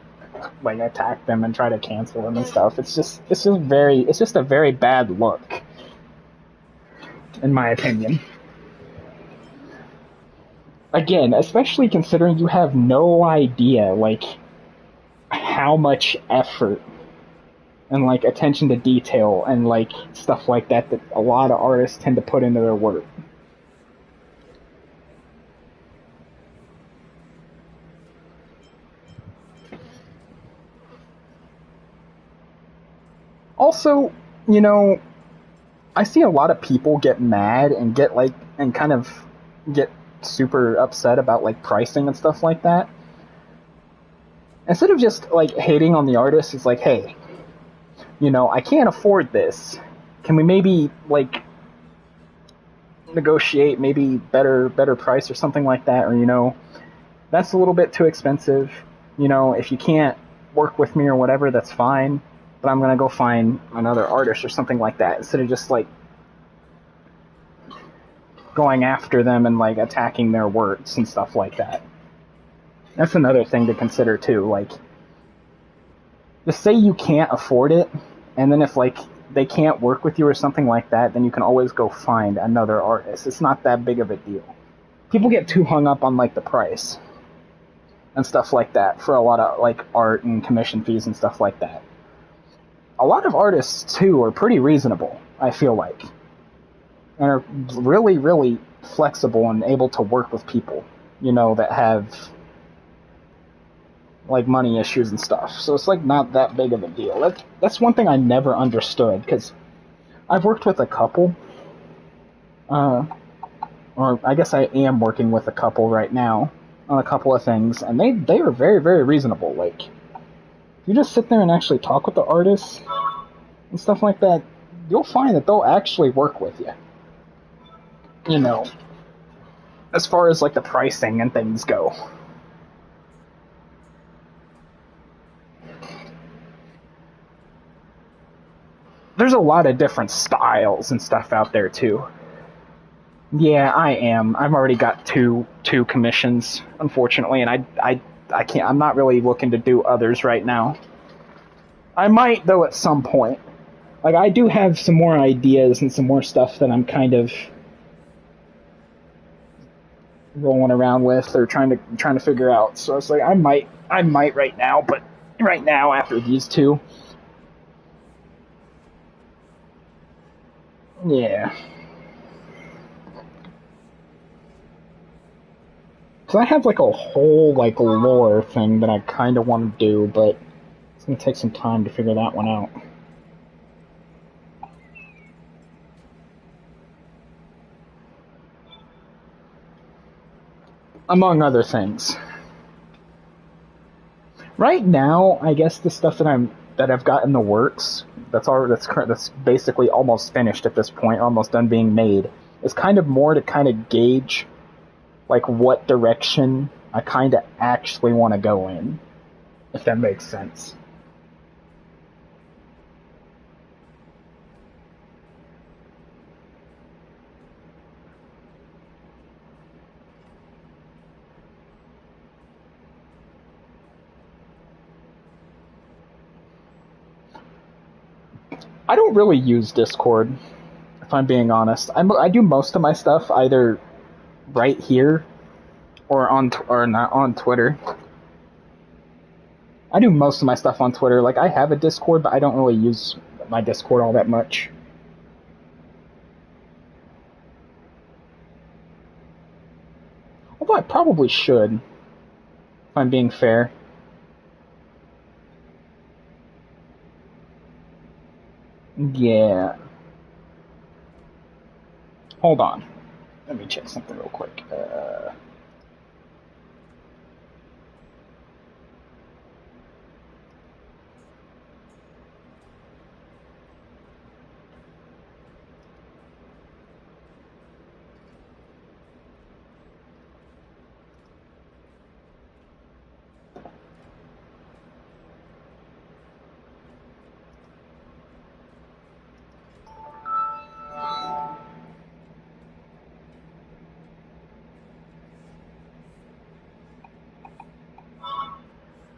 like attack them and try to cancel them and stuff. It's just a very bad look, in my opinion. Again, especially considering you have no idea like how much effort and like attention to detail and like stuff like that that a lot of artists tend to put into their work. Also, you know, I see a lot of people get mad and get like and kind of get super upset about like pricing and stuff like that. Instead of just like hating on the artist, it's like, hey, you know, I can't afford this. Can we maybe like negotiate maybe better price or something like that? Or, you know, that's a little bit too expensive. You know, if you can't work with me or whatever, that's fine. But I'm gonna go find another artist or something like that, instead of just like going after them and like attacking their works and stuff like that. That's another thing to consider too. Like, just say you can't afford it, and then if like they can't work with you or something like that, then you can always go find another artist. It's not that big of a deal. People get too hung up on like the price and stuff like that for a lot of like art and commission fees and stuff like that. A lot of artists too are pretty reasonable, I feel like, and are really flexible and able to work with people, you know, that have like money issues and stuff. So it's like not that big of a deal. That's one thing I never understood, because I've worked with a couple, or I guess I am working with a couple right now on a couple of things, and they are very reasonable. Like, if you just sit there and actually talk with the artists and stuff like that, you'll find that they'll actually work with you. You know, as far as like the pricing and things go. There's a lot of different styles and stuff out there too. Yeah, I am. I've already got two commissions, unfortunately, and I can't. I'm not really looking to do others right now. I might though at some point. Like, I do have some more ideas and some more stuff that I'm kind of rolling around with or trying to figure out. So it's like I might right now, but right now after these two, yeah. So I have like a whole like lore thing that I kind of want to do, but it's gonna take some time to figure that one out. Among other things. Right now, I guess the stuff that I've got in the works, that's basically almost finished at this point, almost done being made, is kind of more to kind of gauge like what direction I kind of actually want to go in, if that makes sense. I don't really use Discord, if I'm being honest. I do most of my stuff either right here or not on Twitter. I do most of my stuff on Twitter. Like, I have a Discord, but I don't really use my Discord all that much. Although I probably should, if I'm being fair. Yeah. Hold on. Let me check something real quick.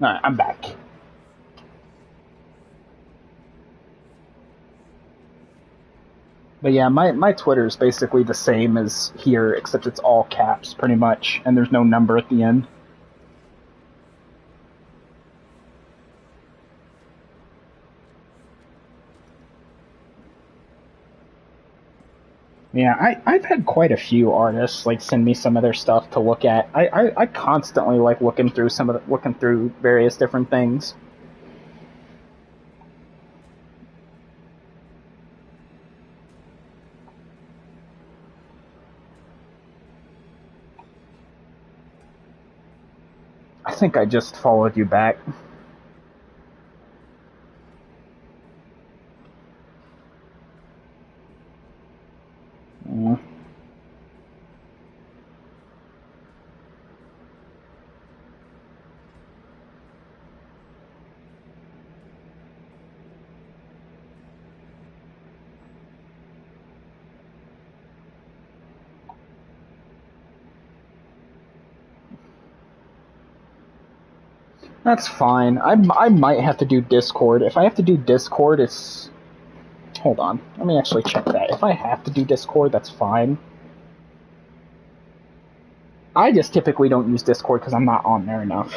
Alright, I'm back. But yeah, my Twitter is basically the same as here, except it's all caps, pretty much, and there's no number at the end. Yeah, I've had quite a few artists like send me some of their stuff to look at. I constantly like looking through various different things. I think I just followed you back. Mm. That's fine. I might have to do Discord. If I have to do Discord, it's... Hold on. Let me actually check that. If I have to do Discord, that's fine. I just typically don't use Discord because I'm not on there enough.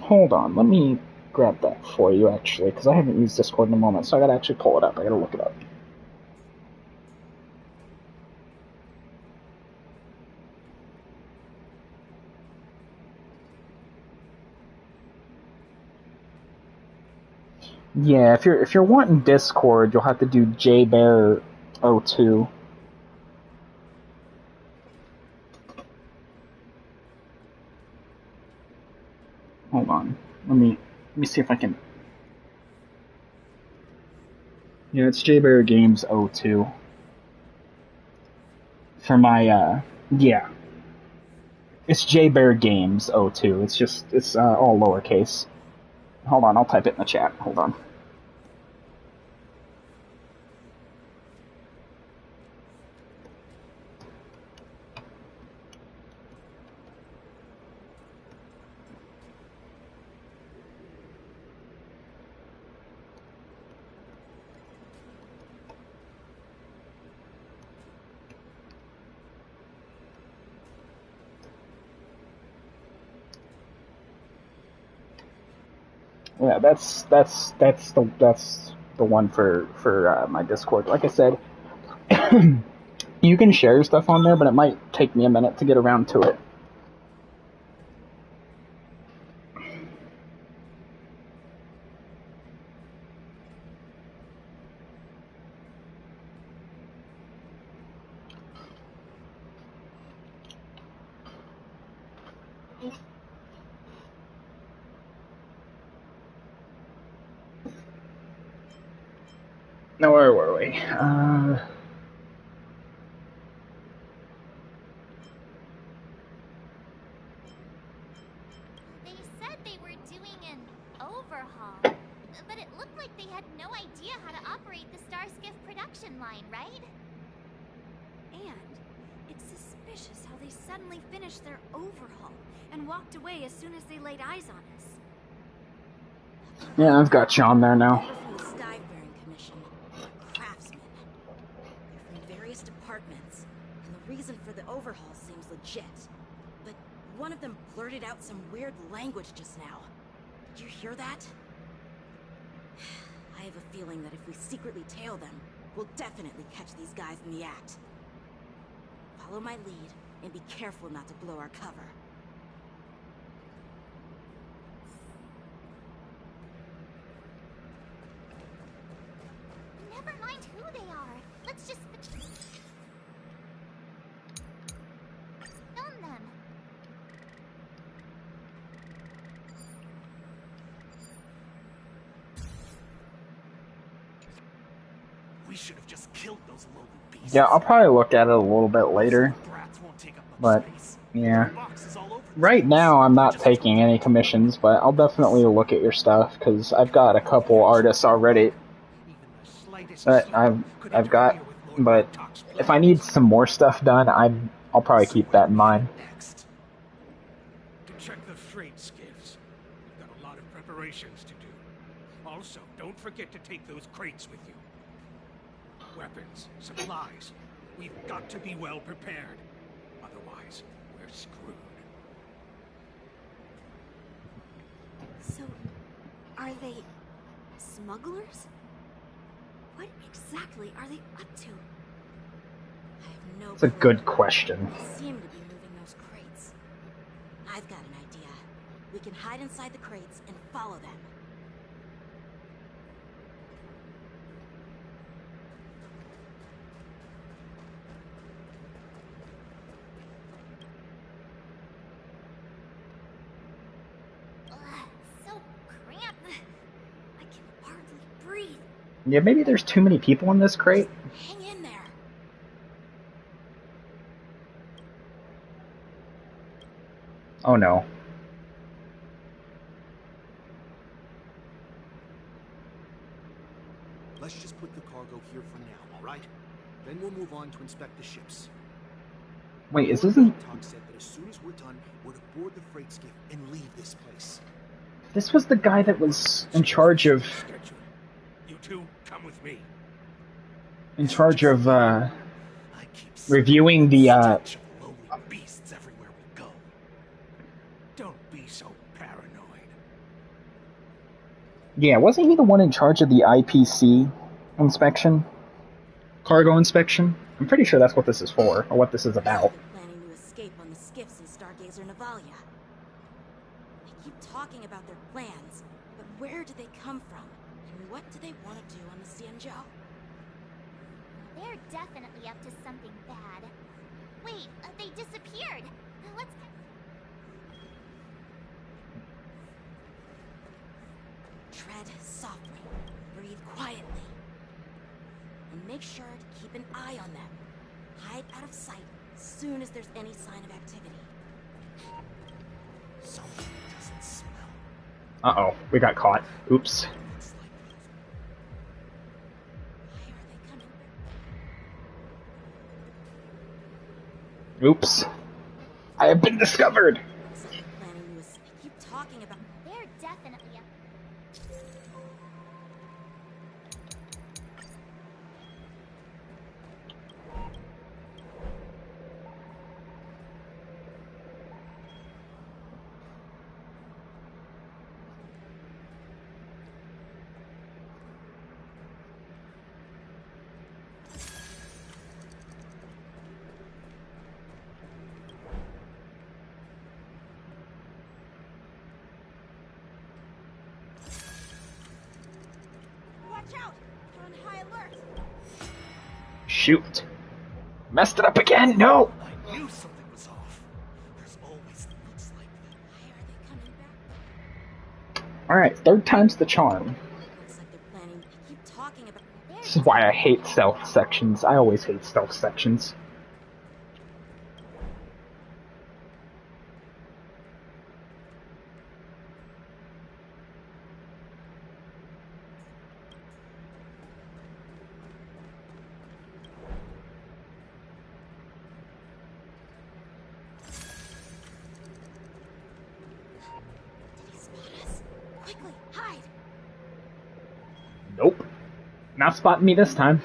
Hold on. Let me grab that for you, actually, because I haven't used Discord in a moment, so I gotta actually pull it up. I gotta look it up. Yeah, if you're wanting Discord, you'll have to do jbear02. Hold on. Let me see if I can. Yeah, it's jbeargames02. For my yeah. It's jbeargames02. It's all lowercase. Hold on, I'll type it in the chat. Hold on. Yeah, that's the one for my Discord. Like I said, you can share stuff on there, but it might take me a minute to get around to it. Now, where were we? They said they were doing an overhaul, but it looked like they had no idea how to operate the Starskiff production line, right? And it's suspicious how they suddenly finished their overhaul and walked away as soon as they laid eyes on us. Yeah, I've got you on there now. From the Skyfaring Commission, craftsmen. They're from various departments, and the reason for the overhaul seems legit. But one of them blurted out some weird language just now. Did you hear that? I have a feeling that if we secretly tail them, we'll definitely catch these guys in the act. Follow my lead, and be careful not to blow our cover. Never mind who they are. Let's just film them. We should have just killed those lowly beasts. Yeah, I'll probably look at it a little bit later. Brats won't take up much But, space. yeah. Boxes all over the Right place. now, I'm not Just taking any commissions, but I'll definitely look at your stuff, because I've got a couple artists already even the slightest that slip I've could got, interfere with Lord but Murdoch's if I need some more stuff done, I'm I'll probably keep that in mind. Next. To check the freight skiffs. We've got a lot of preparations to do. Also, don't forget to take those crates with you. Weapons, supplies. We've got to be well prepared. Otherwise, we're screwed. So, are they smugglers? What exactly are they up to? I have no It's a clue. good question. They seem to be moving those crates. I've got an idea. We can hide inside the crates and follow them. Ugh, so cramped. I can hardly breathe. Yeah, maybe there's too many people in this crate. Hang in there. Oh no. Let's just put the cargo here for now, all right? Then we'll move on to inspect the ships. Wait, is Lord this Talk said that as soon as we're done, we're to board the freight skiff and leave this place. this was the guy that was in charge of Schedule. You two, come with me. I keep reviewing the stench of lonely beasts everywhere we go. Don't be so paranoid. yeah, wasn't he the one in charge of the IPC inspection? Cargo inspection? I'm pretty sure that's what this is for, or what this is about. They're planning to escape on the skiffs in Stargazer Navalia. They keep talking about their plans, but where do they come from? And what do they want to do on the Xianzhou? They're definitely up to something bad. Wait, they disappeared. Let's... Tread softly, breathe quietly, and make sure to keep an eye on them. Hide out of sight as soon as there's any sign of activity. Something doesn't smell. Uh-oh, we got caught. Oops. It's like Why are they coming back? Oops. I have been discovered! Looks like they're planning to escape. They keep talking about... They're definitely up... Watch out! They're on high alert! Shoot. Messed it up again? No! I knew something was off. There's always things like that. Why are they coming back? Alright, third time's the charm. Looks like they're planning... They keep talking about... This is why I hate stealth sections. I always hate stealth sections. Did he spot us? Quickly, hide! Nope. Not spotting me this time.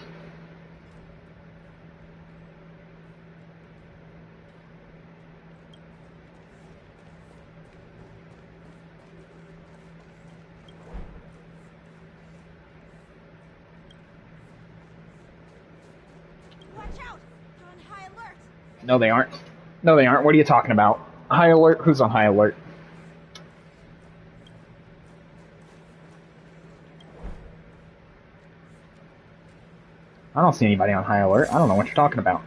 Watch out! They're on high alert! No, they aren't. No, they aren't. What are you talking about? High alert? Who's on high alert? I don't see anybody on high alert. I don't know what you're talking about.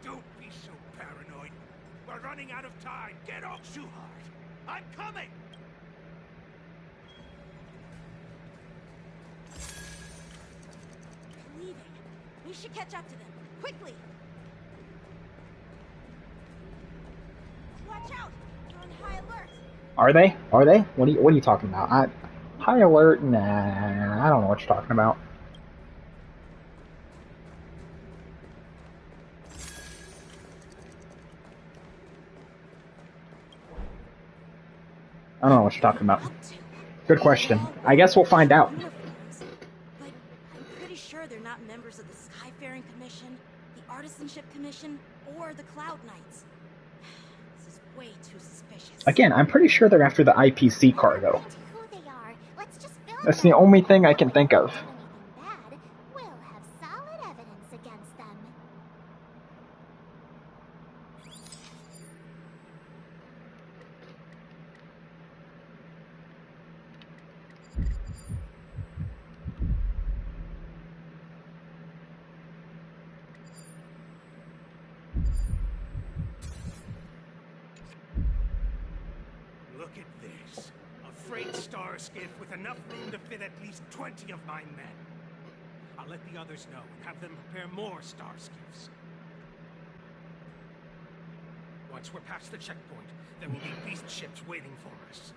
Don't be so paranoid. We're running out of time. Get off too hard. I'm coming! They're leaving. We should catch up to them. Quickly! Watch out! They're on high alert! Are they? Are they? What are you talking about? High alert? Nah, I don't know what you're talking about. I don't know what you're talking about. Up to? Good question. They all I guess we'll wear find out. uniforms, but I'm pretty sure they're not members of the Skyfaring Commission, the Artisanship Commission, or the Cloud Knights. This is way too suspicious. Again, I'm pretty sure they're after the IPC cargo. Who they are, let's just film That's them. the only thing I can think of. If they do anything bad, we'll have solid evidence against them. Look at this. A freight star skiff with enough room to fit at least 20 of my men. I'll let the others know and have them prepare more star skiffs. Once we're past the checkpoint, there will be beast ships waiting for us.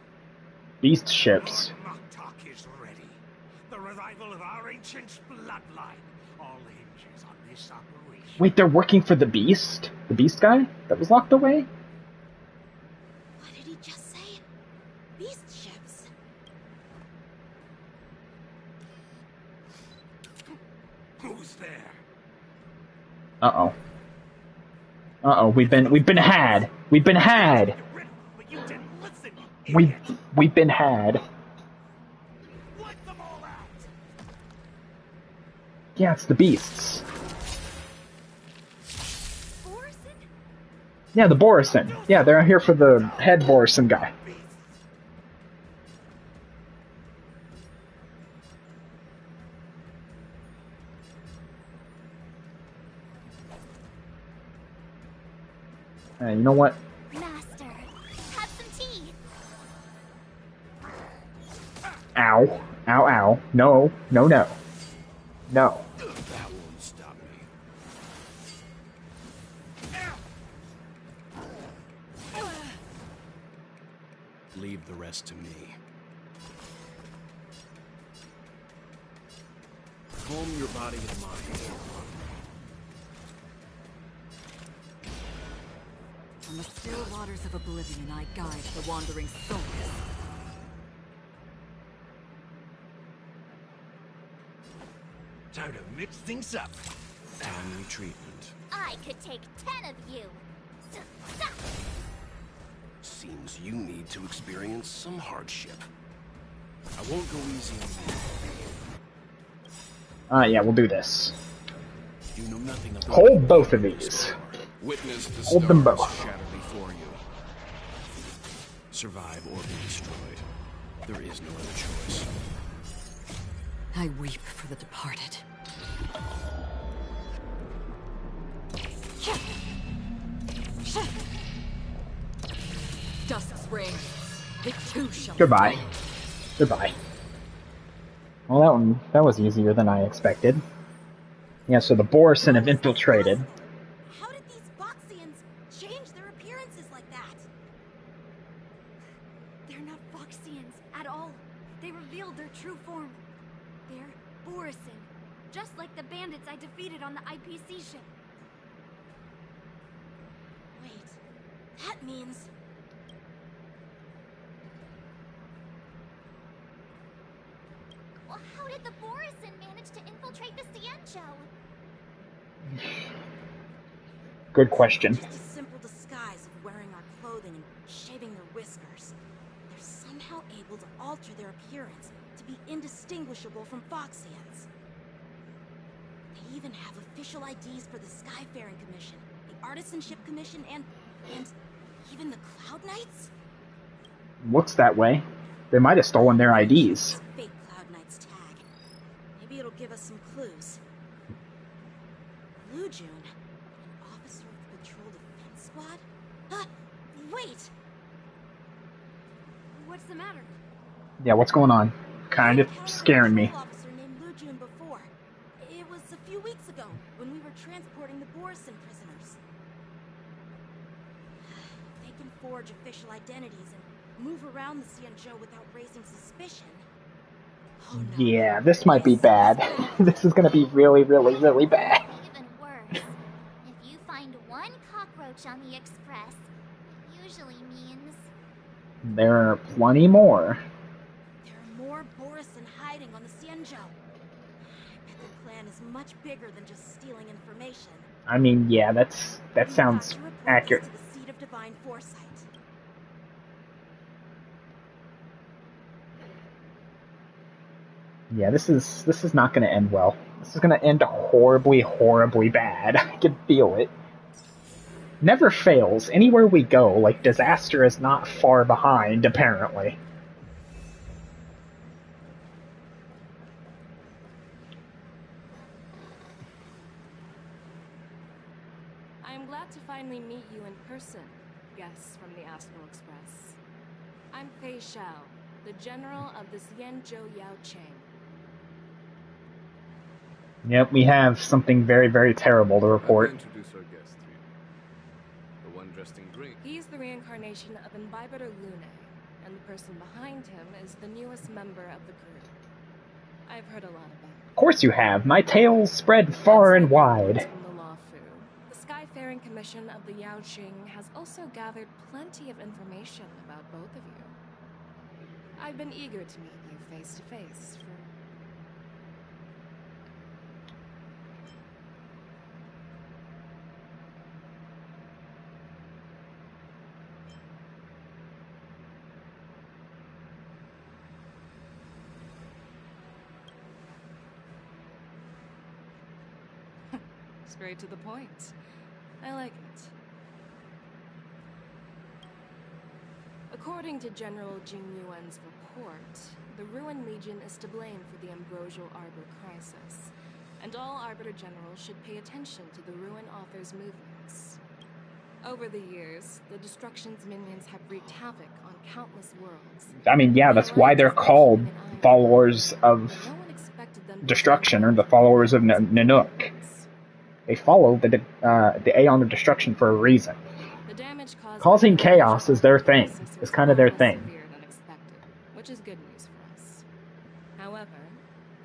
Beast ships. Our talk is ready. The revival of our ancient bloodline. All hinges on this operation. Wait, they're working for the Beast? The Beast guy that was locked away? What did he just say? Beast ships. Who's there? Uh-oh. Uh-oh, we've been had. We've been had. But you didn't listen. We've been had. Wipe them all out. Yeah, it's the Beasts. Borison? Yeah, the Borison. Yeah, they're here for the head Borison guy. You know what? Master, have some tea. Ow. Ow, ow. No. No, no. No. That won't stop me. Leave the rest to me. Calm your body and mind. From the still waters of oblivion, I guide the wandering souls. Time to mix things up. Timely treatment. I could take 10 of you. Stop. Seems you need to experience some hardship. I won't go easy on you. Yeah, we'll do this. You know nothing about Hold both of these. Witness the Hold them stars both. shatter before you. Survive or be destroyed. There is no other choice. I weep for the departed. Dusk's ring. It too shall Goodbye. fall. Goodbye. Well, that was easier than I expected. Yeah, so the Borison have infiltrated. How did these Boxians change their appearances like that? They're not Foxians at all. They revealed their true form. They're Borison, just like the bandits I defeated on the IPC ship. Wait, that means... Well, how did the Borison manage to infiltrate the Ciencho? Good question. Just a simple disguise of wearing our clothing and shaving their whiskers. They're somehow able to alter their appearance to be indistinguishable from Foxians. They even have official IDs for the Skyfaring Commission, the Artisanship Commission, and even the Cloud Knights? Looks that way. They might have stolen their IDs. This fake Cloud Knight's tag. Maybe it'll give us some clues. Blue June, an officer of the Patrol Defense Squad? Wait! What's the matter? Yeah, what's going on? Kind of encountered a scaring me. patrol officer named Blue June before. It was a few weeks ago when we were transporting the Borison prisoners. They can forge official identities and move around the Cienjo without raising suspicion. Oh no. Yeah, this might be bad. This is gonna be really, really, really bad. Even worse, if you find one cockroach on the Express, it usually means... There are plenty more. There are more Borison hiding on the Xianzhou. I bet their plan is much bigger than just stealing information. I mean, yeah, that We've sounds got to report accurate. this to the seat of divine foresight. Yeah, this is not going to end well. This is going to end horribly, horribly bad. I can feel it. Never fails. Anywhere we go, like, disaster is not far behind, apparently. I am glad to finally meet you in person, guests from the Astral Express. I'm Fei Xiao, the general of the Xianzhou Yaocheng. Yep, we have something very, very terrible to report. I'm going to introduce our guest to you. The one dressed in green. He's the reincarnation of Imbibitor Lune, and the person behind him is the newest member of the group. I've heard a lot about him. Of course you have. My tales spread far and wide. From the Lawfu, the Skyfaring Commission of the Yaocheng has also gathered plenty of information about both of you. I've been eager to meet you face to face for... Straight to the point. I like it. According to General Jing Yuan's report, the Ruin Legion is to blame for the Ambrosial Arbor crisis, and all Arbiter Generals should pay attention to the Ruin Author's movements. Over the years, the Destruction's minions have wreaked havoc on countless worlds. I mean, yeah, that's why they're called followers of Destruction, or the followers of Nanook. They follow the Aeon of Destruction for a reason. Causing chaos is their thing. It's kind of their thing. Which is good news for us. However,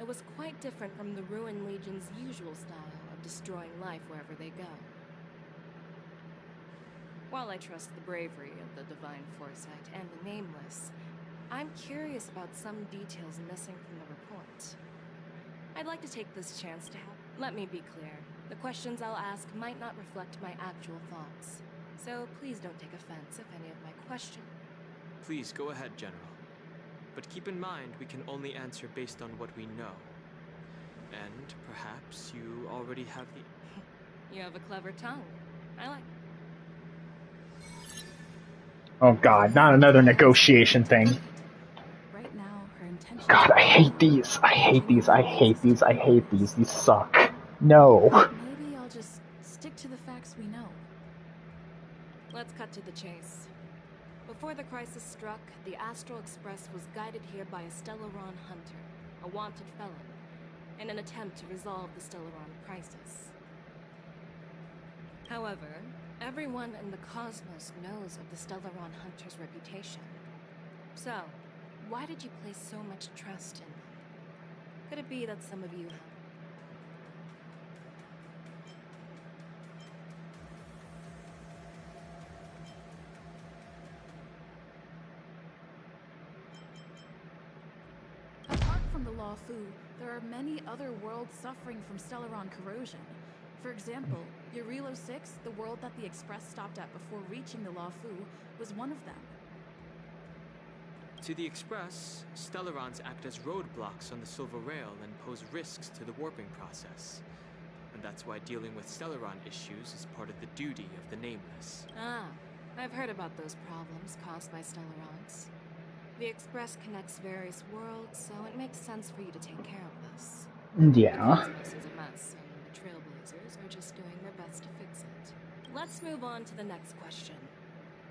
it was quite different from the Ruin Legion's usual style of destroying life wherever they go. While I trust the bravery of the Divine Foresight and the Nameless, I'm curious about some details missing from the report. I'd like to take this chance to help. Let me be clear. The questions I'll ask might not reflect my actual thoughts. So please don't take offense if any of my questions. Please go ahead, General. But keep in mind we can only answer based on what we know. And perhaps you already have the... You have a clever tongue. I like it. Oh god, not another negotiation thing. Right now, her intention. God, I hate these. I hate these. I hate these. I hate these. These suck. No. Maybe I'll just stick to the facts we know. Let's cut to the chase. Before the crisis struck, the Astral Express was guided here by a Stellaron hunter, a wanted felon, in an attempt to resolve the Stellaron crisis. However, everyone in the cosmos knows of the Stellaron hunter's reputation. So, why did you place so much trust in them? Could it be that some of you have... Apart from the Lawfu, there are many other worlds suffering from Stellaron corrosion. For example, Eurilo 6, the world that the Express stopped at before reaching the Lawfu, was one of them. To the Express, Stellarons act as roadblocks on the Silver Rail and pose risks to the warping process. And that's why dealing with Stellaron issues is part of the duty of the Nameless. Ah, I've heard about those problems caused by Stellarons. The Express connects various worlds, so it makes sense for you to take care of this. Yeah. The cosmos is a mess, and the Trailblazers are just doing their best to fix it. Let's move on to the next question.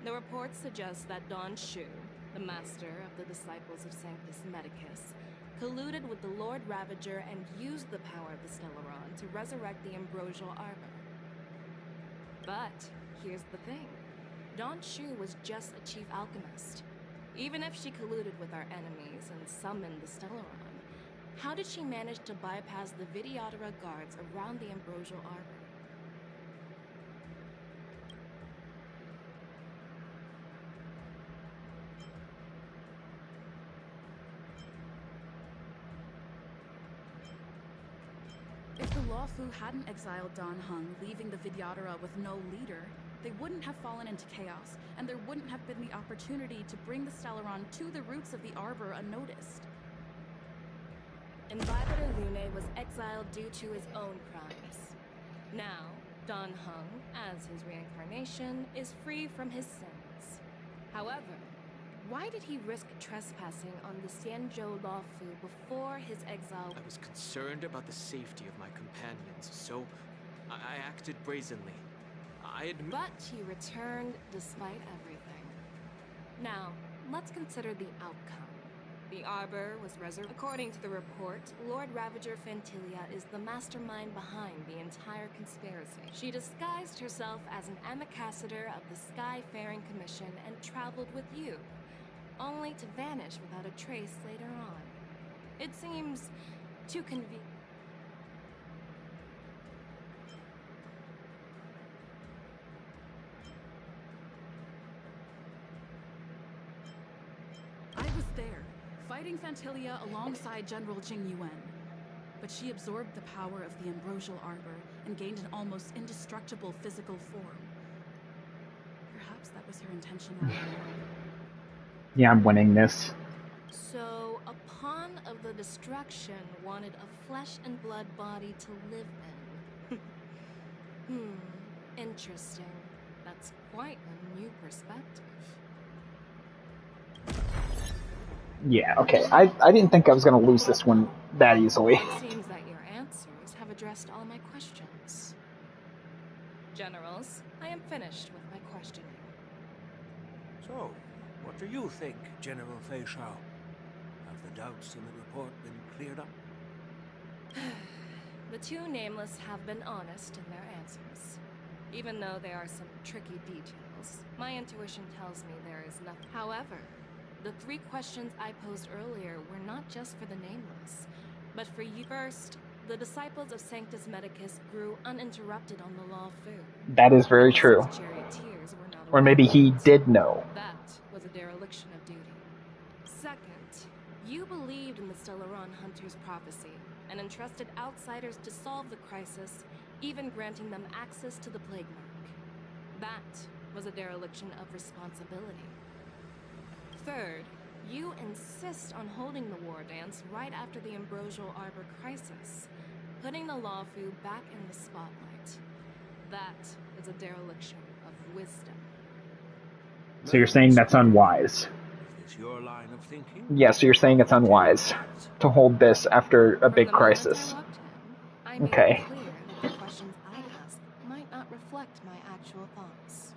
The report suggests that Don Shu, the master of the disciples of Sanctus Medicus, colluded with the Lord Ravager and used the power of the Stellaron to resurrect the Ambrosial Arbor. But here's the thing. Don Shu was just a chief alchemist. Even if she colluded with our enemies and summoned the Stellaron, how did she manage to bypass the Vidyadhara guards around the Ambrosial Arbor? Luofu hadn't exiled Dan Heng, leaving the Vidyadhara with no leader, they wouldn't have fallen into chaos, and there wouldn't have been the opportunity to bring the Stellaron to the roots of the Arbor unnoticed. Invited Lune was exiled due to his own crimes. Now, Dan Heng, as his reincarnation, is free from his sins. However, why did he risk trespassing on the Xianzhou Luofu before his exile? I was concerned about the safety of my companions, so I acted brazenly. I admit. But he returned despite everything. Now, let's consider the outcome. The Arbor was resurrected. According to the report, Lord Ravager Fantilia is the mastermind behind the entire conspiracy. She disguised herself as an ambassador of the Skyfaring Commission and traveled with you, only to vanish without a trace later on. It seems too convenient. I was there, fighting Fantilia alongside General Jing Yuan. But she absorbed the power of the Ambrosial Arbor and gained an almost indestructible physical form. Perhaps that was her intention all along. Yeah, I'm winning this. So, a pawn of the destruction wanted a flesh and blood body to live in. Interesting. That's quite a new perspective. Yeah, okay. I didn't think I was going to lose this one that easily. It seems that your answers have addressed all my questions. Generals, I am finished with my questioning. So, what do you think, General Fei Shao? Have the doubts in the report been cleared up? The two nameless have been honest in their answers. Even though there are some tricky details, my intuition tells me there is nothing. However, the three questions I posed earlier were not just for the nameless, but for you. First, the disciples of Sanctus Medicus grew uninterrupted on the Luofu. That is very true. Charioteers were not Or maybe he did know. That was a dereliction of duty. Second, you believed in the Stellaron Hunter's prophecy and entrusted outsiders to solve the crisis, even granting them access to the Plague Mark. That was a dereliction of responsibility. Third, you insist on holding the war dance right after the Ambrosial Arbor crisis, putting the Luofu back in the spotlight. That is a dereliction of wisdom. So you're saying that's unwise? Is this your line of thinking? Yeah, so you're saying it's unwise to hold this after a big crisis. I made Okay. it clear that the questions I ask might not reflect my actual thoughts.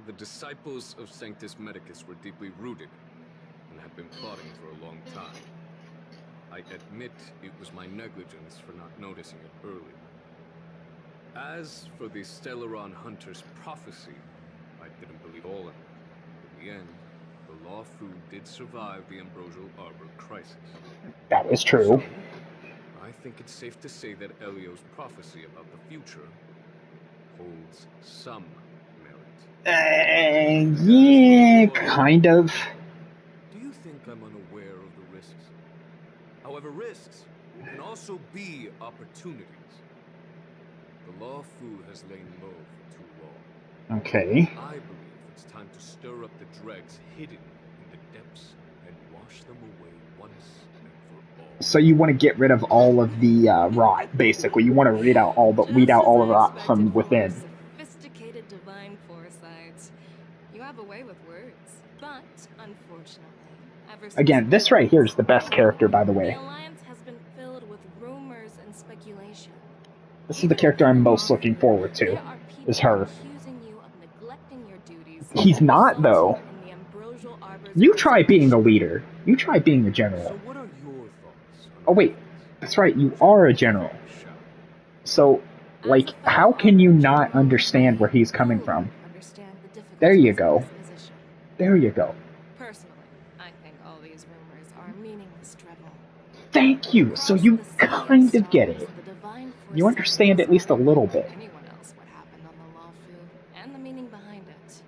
The disciples of Sanctus Medicus were deeply rooted and had been plotting for a long time. I admit it was my negligence for not noticing it earlier. As for the Stellaron Hunter's prophecy, I didn't believe all in it. In the end, the Luofu did survive the Ambrosial Arbor crisis. That is true. I think it's safe to say that Elio's prophecy about the future holds some merit. Yeah, kind of. Do you think I'm unaware of the risks? However, risks can also be opportunities. The Luofu has lain low for too long. Okay. I believe it's time to stir up the dregs hidden in the depths and wash them away once and for all. So you want to get rid of all of the rot, basically. You want to weed out all the rot from within. Sophisticated divine foresight. You have a way with words, but unfortunately, ever since Again, this right here is the best character, by the way. the alliance has been filled with rumors and speculation. This is the character I'm most looking forward to, There are people is her. accusing you of neglecting your duties. He's not, though. In the Ambrosial Arbor's You try being a leader. You try being a general. So what are your thoughts on Oh wait, that's right, you are a general. So, like, how can you not understand where he's coming from? Understand the difficulties There you of go. this position. There you go. Personally, I think all these rumors are meaningless drivel. Thank you! So you kind of get it. You understand at least a little bit. Anyone else what happened on the Luofu and the meaning behind it.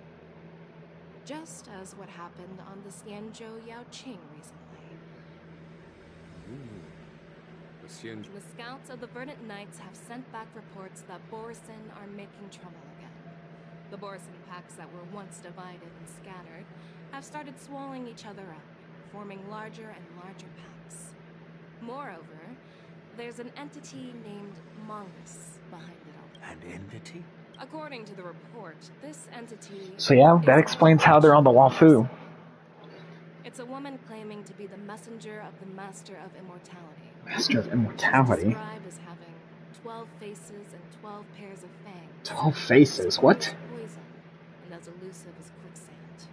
Just as what happened on the Xianzhou Yaoqing recently. The Xian... The scouts of the Verdant Knights have sent back reports that Borisin are making trouble again. The Borisin packs that were once divided and scattered have started swallowing each other up, forming larger and larger packs. Moreover, there's an entity named Mongus behind it all. An entity? According to the report, this entity... So yeah, that explains how they're on the Wafu. It's a woman claiming to be the messenger of the Master of Immortality. Master of She's Immortality? described as having 12 faces and 12 pairs of fangs. 12 faces? What? Poison, and as elusive as quicksand.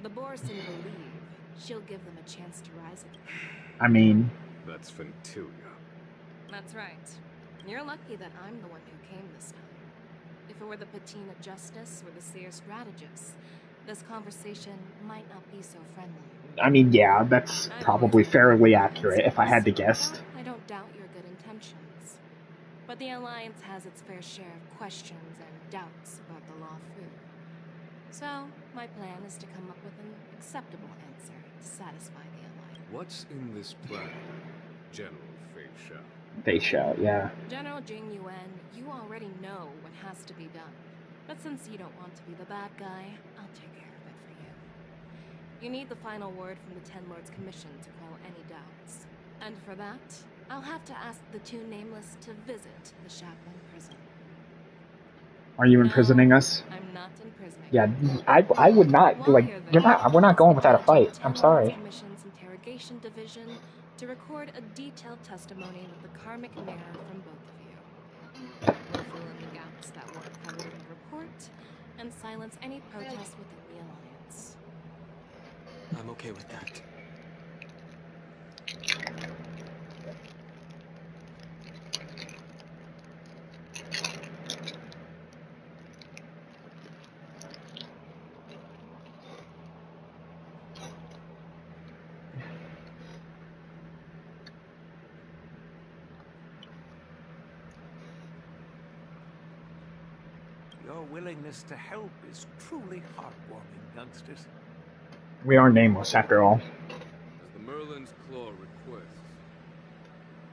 The Borisin believe she'll give them a chance to rise again. I mean... That's Ventilia. That's right. You're lucky that I'm the one who came this time. If it were the Patina Justice or the Seer Strategist, this conversation might not be so friendly. I mean, yeah, that's probably fairly accurate if I had to guess. I don't doubt your good intentions. But the Alliance has its fair share of questions and doubts about the Lawfu. So, my plan is to come up with an acceptable answer to satisfy the Alliance. What's in this plan, General Fei Shao? Fei Shao, yeah. General Jing Yuan, you already know what has to be done. But since you don't want to be the bad guy, I'll take care of it for you. You need the final word from the Ten Lords Commission to quell any doubts. And for that, I'll have to ask the two Nameless to visit the Shackling prison. Are you imprisoning us? I'm not imprisoning. Yeah, I would not, like, we're not going without a fight. I'm sorry. Commission's Interrogation Division to record a detailed testimony with the karmic mirror from both of you. We'll fill in the gaps that weren't covered in the report and silence any protests within the Alliance. I'm okay with that. Your willingness to help is truly heartwarming, youngsters. We are nameless, after all. As the Merlin's Claw requests.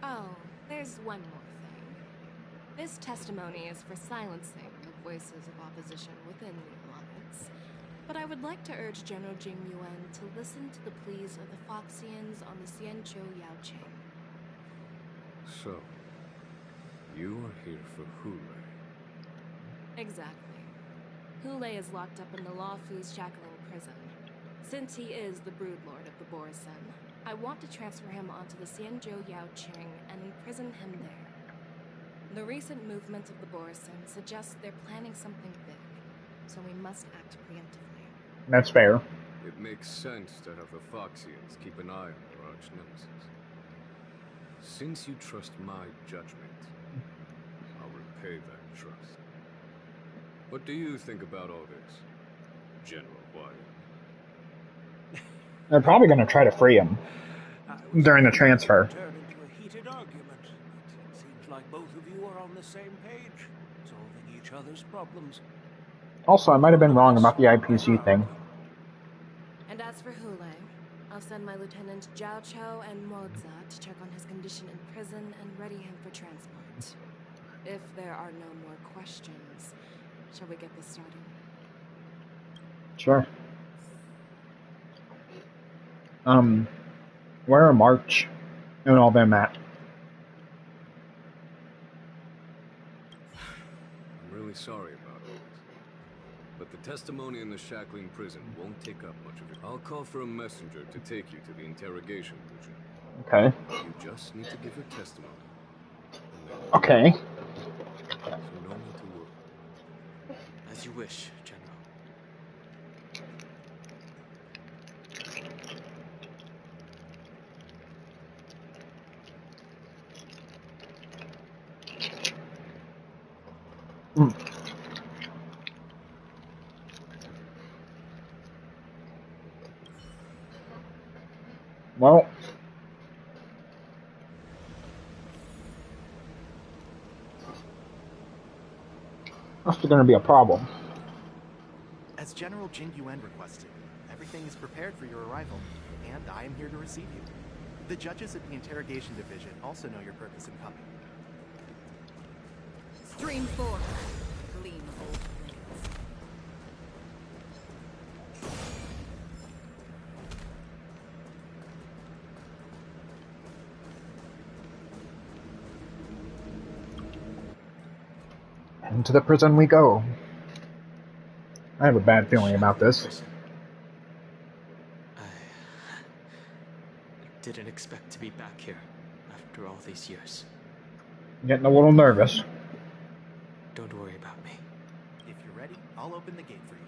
Oh, there's one more thing. This testimony is for silencing the voices of opposition within the Alliance. But I would like to urge General Jing Yuan to listen to the pleas of the Foxians on the Xianzhou Yaoqing. So, you are here for Hule. Exactly. Hule is locked up in the Lawfu's Shackling prison. Since he is the broodlord of the Borisin, I want to transfer him onto the Xianzhou Yaoqing and imprison him there. The recent movement of the Borisin suggests they're planning something big, so we must act preemptively. That's fair. It makes sense to have the Foxians keep an eye on their arch-nemesis. Since you trust my judgment, I'll repay that trust. What do you think about all this, General Wyatt? They're probably going to try to free him during the transfer. Turn into a heated argument, but it seems like both of you are on the same page, solving each other's problems. Also, I might have been wrong about the IPC thing. And as for Hule, I'll send my Lieutenant Jiao Chou and Moza to check on his condition in prison and ready him for transport. If there are no more questions, shall we get this started? Sure. Where are March and all them at? I'm really sorry about all this. But the testimony in the Shackling prison won't take up much of it. I'll call for a messenger to take you to the interrogation region. Okay. You just need to give your testimony. Okay. So no need to worry. As you wish, General. Well, that's going to be a problem. As General Jing Yuan requested, everything is prepared for your arrival, and I am here to receive you. The judges at the interrogation division also know your purpose in coming. Stream 4. Gleam of old blades. Into the prison we go. I have a bad feeling about this. I didn't expect to be back here after all these years. Getting a little nervous. Don't worry about me. If you're ready, I'll open the gate for you.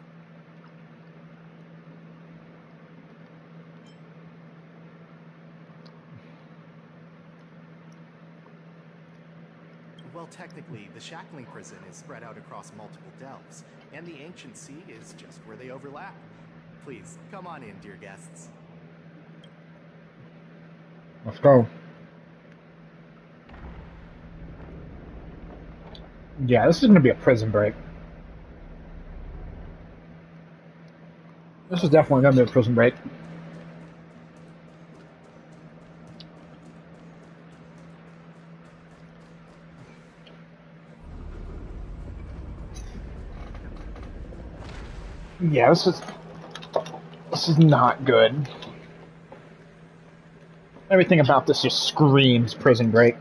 Well, technically, the Shackling prison is spread out across multiple delves, and the ancient sea is just where they overlap. Please, come on in, dear guests. Let's go. Yeah, this is going to be a prison break. This is definitely going to be a prison break. Yeah, this is not good. Everything about this just screams prison break.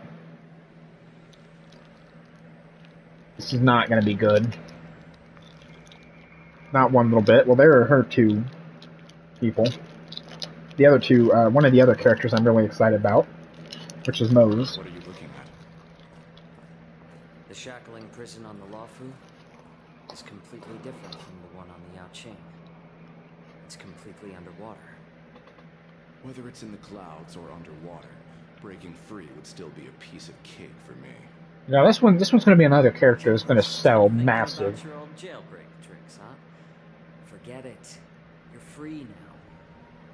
This is not going to be good. Not one little bit. Well, there are her two people. The other two, one of the other characters I'm really excited about, which is Mose. What are you looking at? The Shackling prison on the Luofu is completely different from the one on the Yaoqing. It's completely underwater. Whether it's in the clouds or underwater, breaking free would still be a piece of cake for me. Now this one's going to be another character that's going to sell massive. About your old jailbreak tricks, huh? Forget it. You're free now.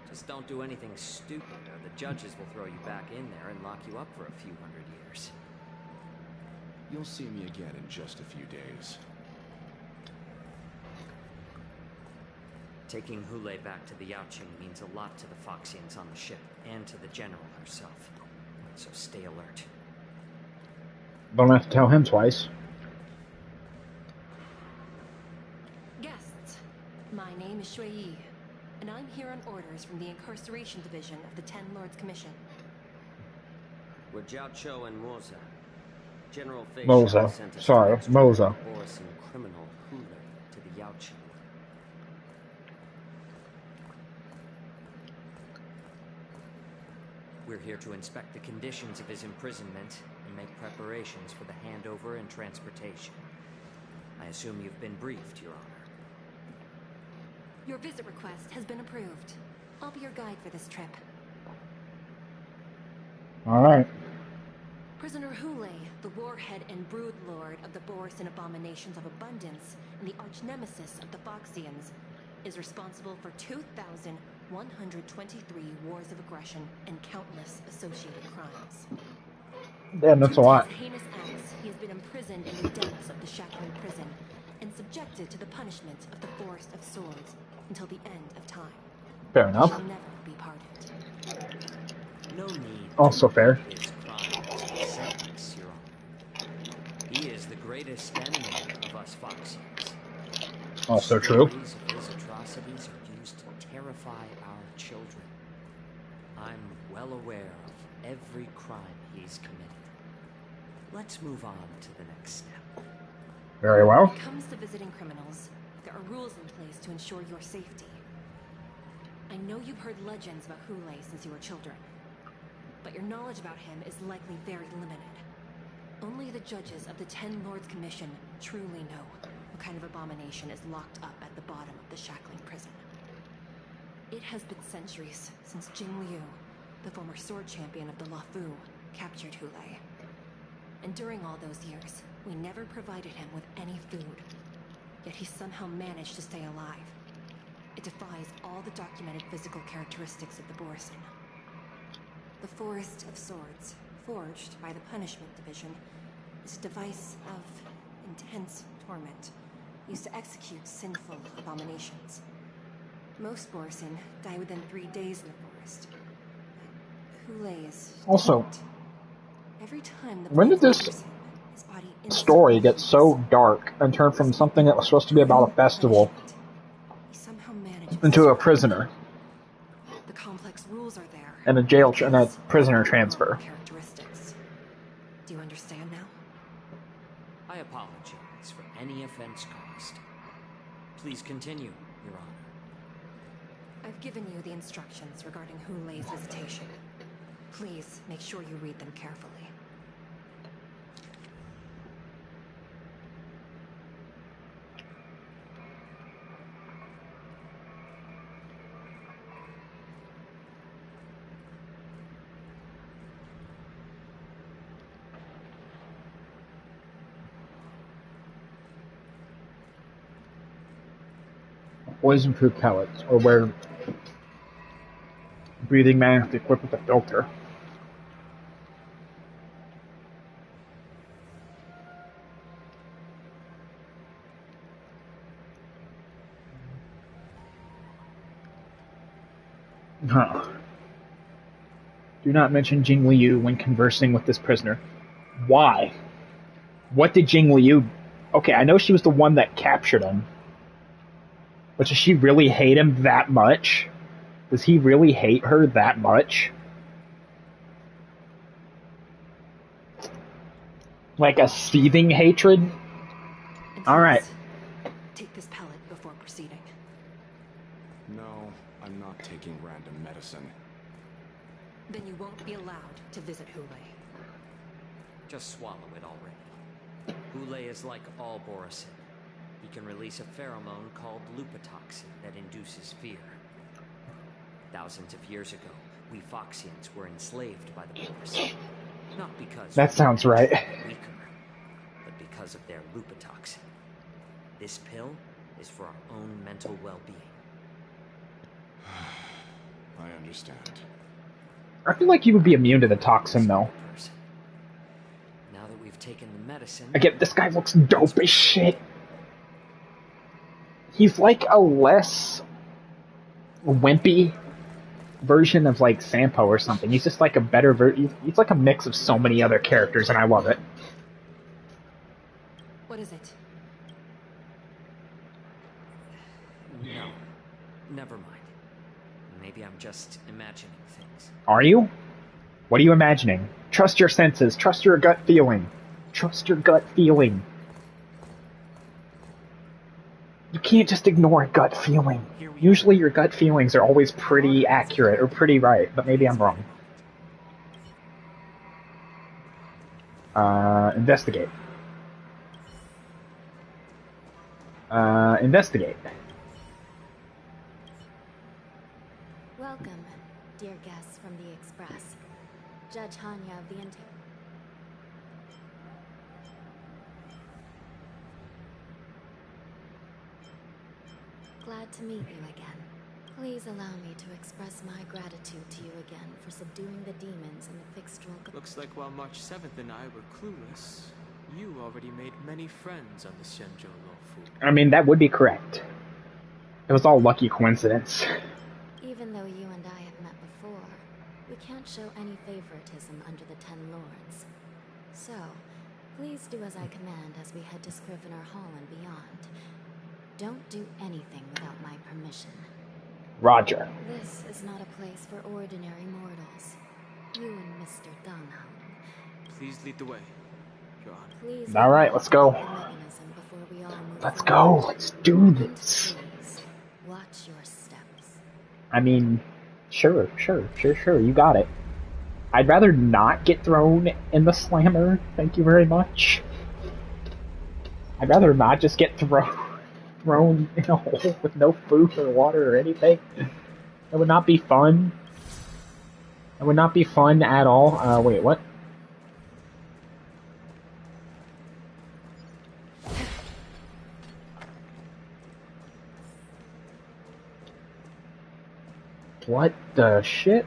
Just don't do anything stupid, or the judges will throw you back in there and lock you up for a few hundred years. You'll see me again in just a few days. Taking Hule back to the Yaoqing means a lot to the Foxians on the ship, and to the General herself. So stay alert. Don't have to tell him twice. Guests, my name is Shui Yi, and I'm here on orders from the Incarceration Division of the Ten Lords Commission. We're Jiao Cho and Moza. General Fei Moza. sent us Sorry, to Moza. Borisan criminal Hule to the Yaoqing. We're here to inspect the conditions of his imprisonment and make preparations for the handover and transportation. I assume you've been briefed, Your Honor. Your visit request has been approved. I'll be your guide for this trip. Alright. Prisoner Hule, the warhead and brood lord of the Borisan abominations of abundance and the arch-nemesis of the Foxians, is responsible for 2,123 wars of aggression and countless associated crimes. Damn, that's a lot. Due to his heinous acts, he has been imprisoned in the depths of the Shackling prison and subjected to the punishment of the Forest of Swords until the end of time. Fair He enough. shall never be pardoned. No need. Also fair. His crimes and sentence, Your Honor. He is the greatest enemy of us Foxians. Also true. Stories of his atrocities are used to terrify our children. I'm well aware of every crime he's committed. Let's move on to the next step. Very well. When it comes to visiting criminals, there are rules in place to ensure your safety. I know you've heard legends about Hule since you were children, but your knowledge about him is likely very limited. Only the judges of the Ten Lords Commission truly know what kind of abomination is locked up at the bottom of the Shackling prison. It has been centuries since Jing Liu, the former sword champion of the Luofu, captured Hule. And during all those years, we never provided him with any food. Yet he somehow managed to stay alive. It defies all the documented physical characteristics of the Borisan. The Forest of Swords, forged by the Punishment Division, is a device of intense torment, used to execute sinful abominations. Most Borisan die within 3 days in the forest. Hulei is Also, different. Every time the when did blade this enters him, his body story instantly get so dark and turn from something that was supposed to be about a festival he somehow manages into a to prisoner the complex rules are there. and a jail and a because prisoner of transfer? characteristics. Do you understand now? I apologize for any offense caused. Please continue, Your Honor. I've given you the instructions regarding Hulei's visitation. Please make sure you read them carefully. Poison-proof pellets, or wear breathing mask equipped with a filter. Huh. Do not mention Jing Liu when conversing with this prisoner. Why? What did Jing Liu... Okay, I know she was the one that captured him. But does she really hate him that much? Does he really hate her that much? Like a seething hatred? Alright. Take this pellet before proceeding. No, I'm not taking random medicine. Then you won't be allowed to visit Hulei. Just swallow it already. Hulei is like all Borosin. He can release a pheromone called lupatoxin that induces fear. Thousands of years ago, we Foxians were enslaved by the Borosin. Not because That sounds right. weaker, but because of their lupatoxin. This pill is for our own mental well-being. I understand. I feel like you would be immune to the toxin, though. Now that we've taken the medicine... Again, this guy looks dope as shit. He's like a less wimpy version of like Sampo or something. He's just like a better version. He's like a mix of so many other characters, and I love it. What is it? No. Never mind. Maybe I'm just imagining things. Are you? What are you imagining? Trust your senses. Trust your gut feeling. Trust your gut feeling. You can't just ignore a gut feeling. Usually your gut feelings are always pretty accurate or pretty right, but maybe I'm wrong. Investigate. Investigate. Welcome, dear guests from the Express. Judge Hanya of the Glad to meet you again. Please allow me to express my gratitude to you again for subduing the demons in the Fixtral... Looks like while March 7th and I were clueless, you already made many friends on the Shenzhou Luofu. I mean, that would be correct. It was all lucky coincidence. Even though you and I have met before, we can't show any favoritism under the Ten Lords. So, please do as I command as we head to Scrivener Hall and beyond. Don't do anything without my permission. Roger. This is not a place for ordinary mortals. You and Mr. Dunham. Please lead the way, Your Honor. Please. All right, let's go. Let's go. Let's do this. Please, watch your steps. I mean, sure. You got it. I'd rather not get thrown in the slammer. Thank you very much. I'd rather not just get thrown in a hole with no food or water or anything. That would not be fun. That would not be fun at all. Wait, what? What the shit?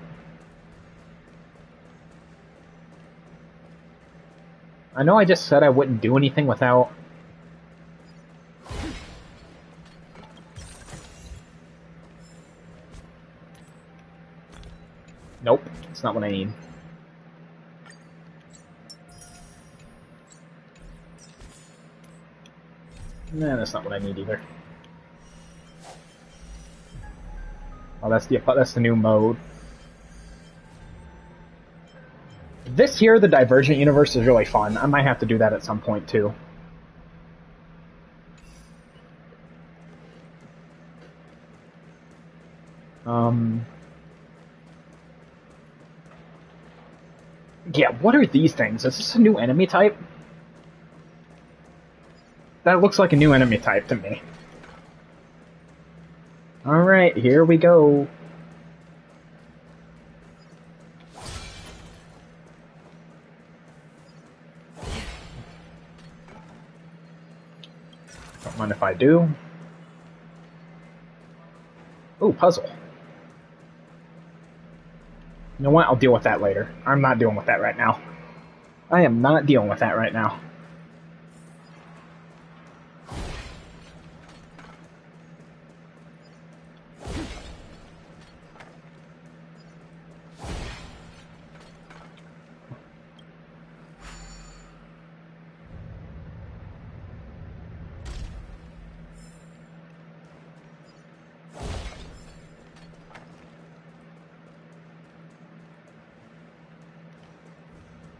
I know I just said I wouldn't do anything without... Nope. That's not what I need. Nah, that's not what I need either. Oh, that's the new mode. This here, the Divergent universe, is really fun. I might have to do that at some point too. Yeah, what are these things? Is this a new enemy type? That looks like a new enemy type to me. Alright, here we go. Don't mind if I do. Ooh, puzzle. You know what? I'll deal with that later. I'm not dealing with that right now. I am not dealing with that right now.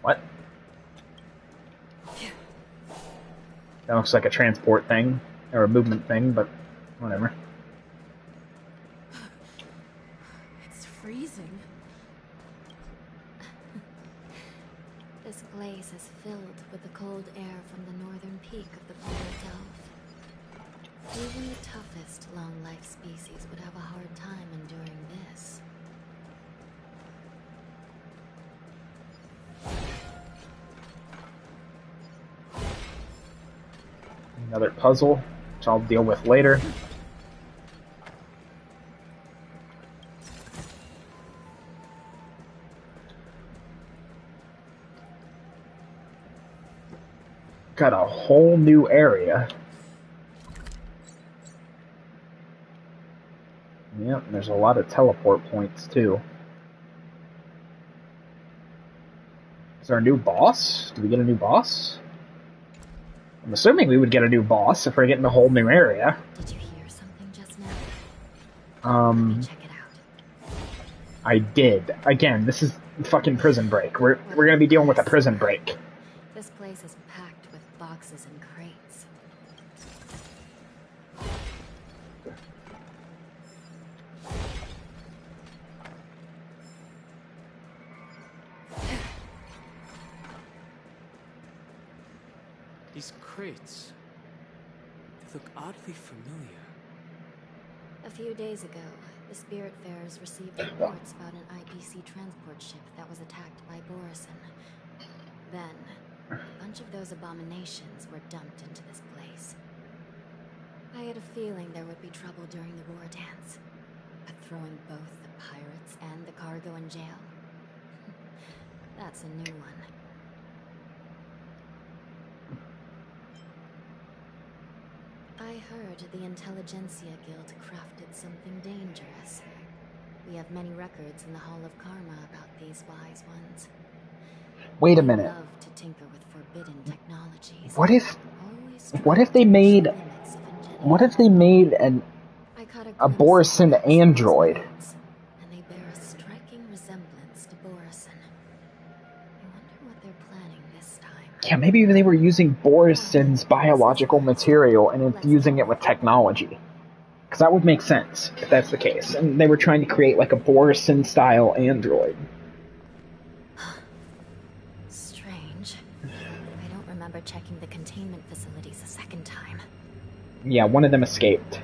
What? That looks like a transport thing, or a movement thing, but whatever. It's freezing. This place is filled with the cold air from the northern peak of the polar delve. Even the toughest long-life species would have a hard time enduring this. Another puzzle, which I'll deal with later. Got a whole new area. Yep, there's a lot of teleport points too. Is there a new boss? Do we get a new boss? I'm assuming we would get a new boss if we're getting a whole new area. Did you hear something just now? Check it out. I did. Again, this is fucking Prison Break. We're gonna be dealing with a Prison Break. This place is packed with boxes and crates. These crates, they look oddly familiar. A few days ago, the Spiritfarers received reports about an IPC transport ship that was attacked by Borison. Then, a bunch of those abominations were dumped into this place. I had a feeling there would be trouble during the war dance, but throwing both the pirates and the cargo in jail? That's a new one. I heard the Intelligentsia Guild crafted something dangerous. We have many records in the Hall of Karma about these wise ones. Wait a They minute. love to tinker with forbidden technologies. What if Always they made trying to push the limits of ingenuity. what if they made I caught a glimpse of Borison the android? records, and they bear a striking resemblance to Borison. I wonder what they're planning this time. Yeah, maybe they were using Borison's biological material and infusing it with technology. Because that would make sense, if that's the case. And they were trying to create like a Borison-style android. Strange. I don't remember checking the containment facilities a second time. Yeah, one of them escaped.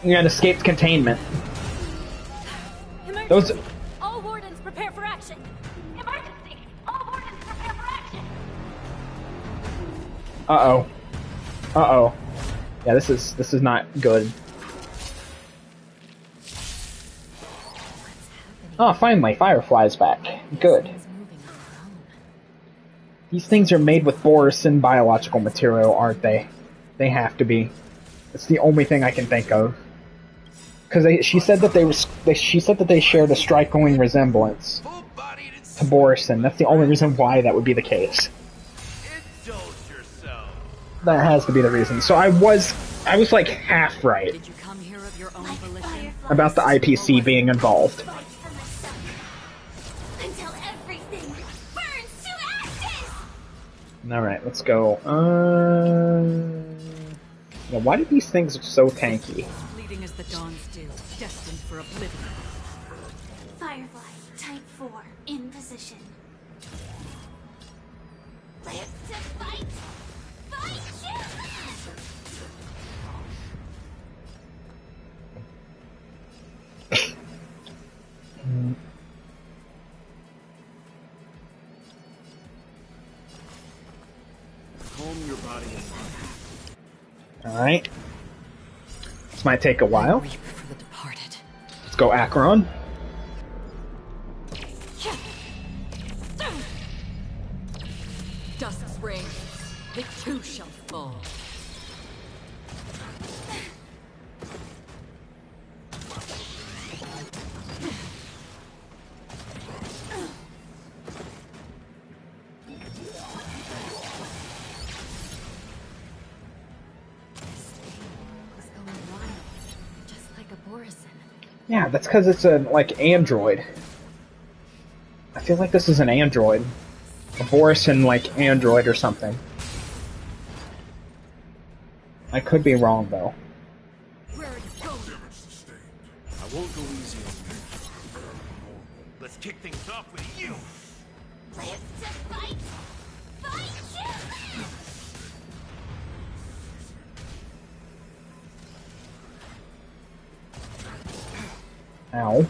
Yeah, it escaped containment. Those. All wardens prepare for action! Emergency! All wardens prepare for action! Uh-oh. Uh-oh. Yeah, this is not good. Oh, finally, Firefly's back. Good. These things are made with Borison biological material, aren't they? They have to be. It's the only thing I can think of. Because she said that she said that they shared a striking resemblance to Borison. That's the only reason why that would be the case. That has to be the reason. So I was like half right Did you come here of your own volition? about the IPC being involved. Until everything burns to ashes! Alright, let's go. Yeah, why do these things look so tanky? Fleeting as the dawn's dew, destined for oblivion. Firefly, type 4, in position. Live to fight! Fight you! Calm your body and mind. Alright. This might take a while. Weep for the departed. Let's go Acheron. Dusk's reign, it too shall fall. Yeah, that's because it's a, like, android. I feel like this is an android. A Borison, like, android or something. I could be wrong, though. Where are you going? I won't go easy on you. Let's kick things off with you. Live to fight! Fight you! Ow.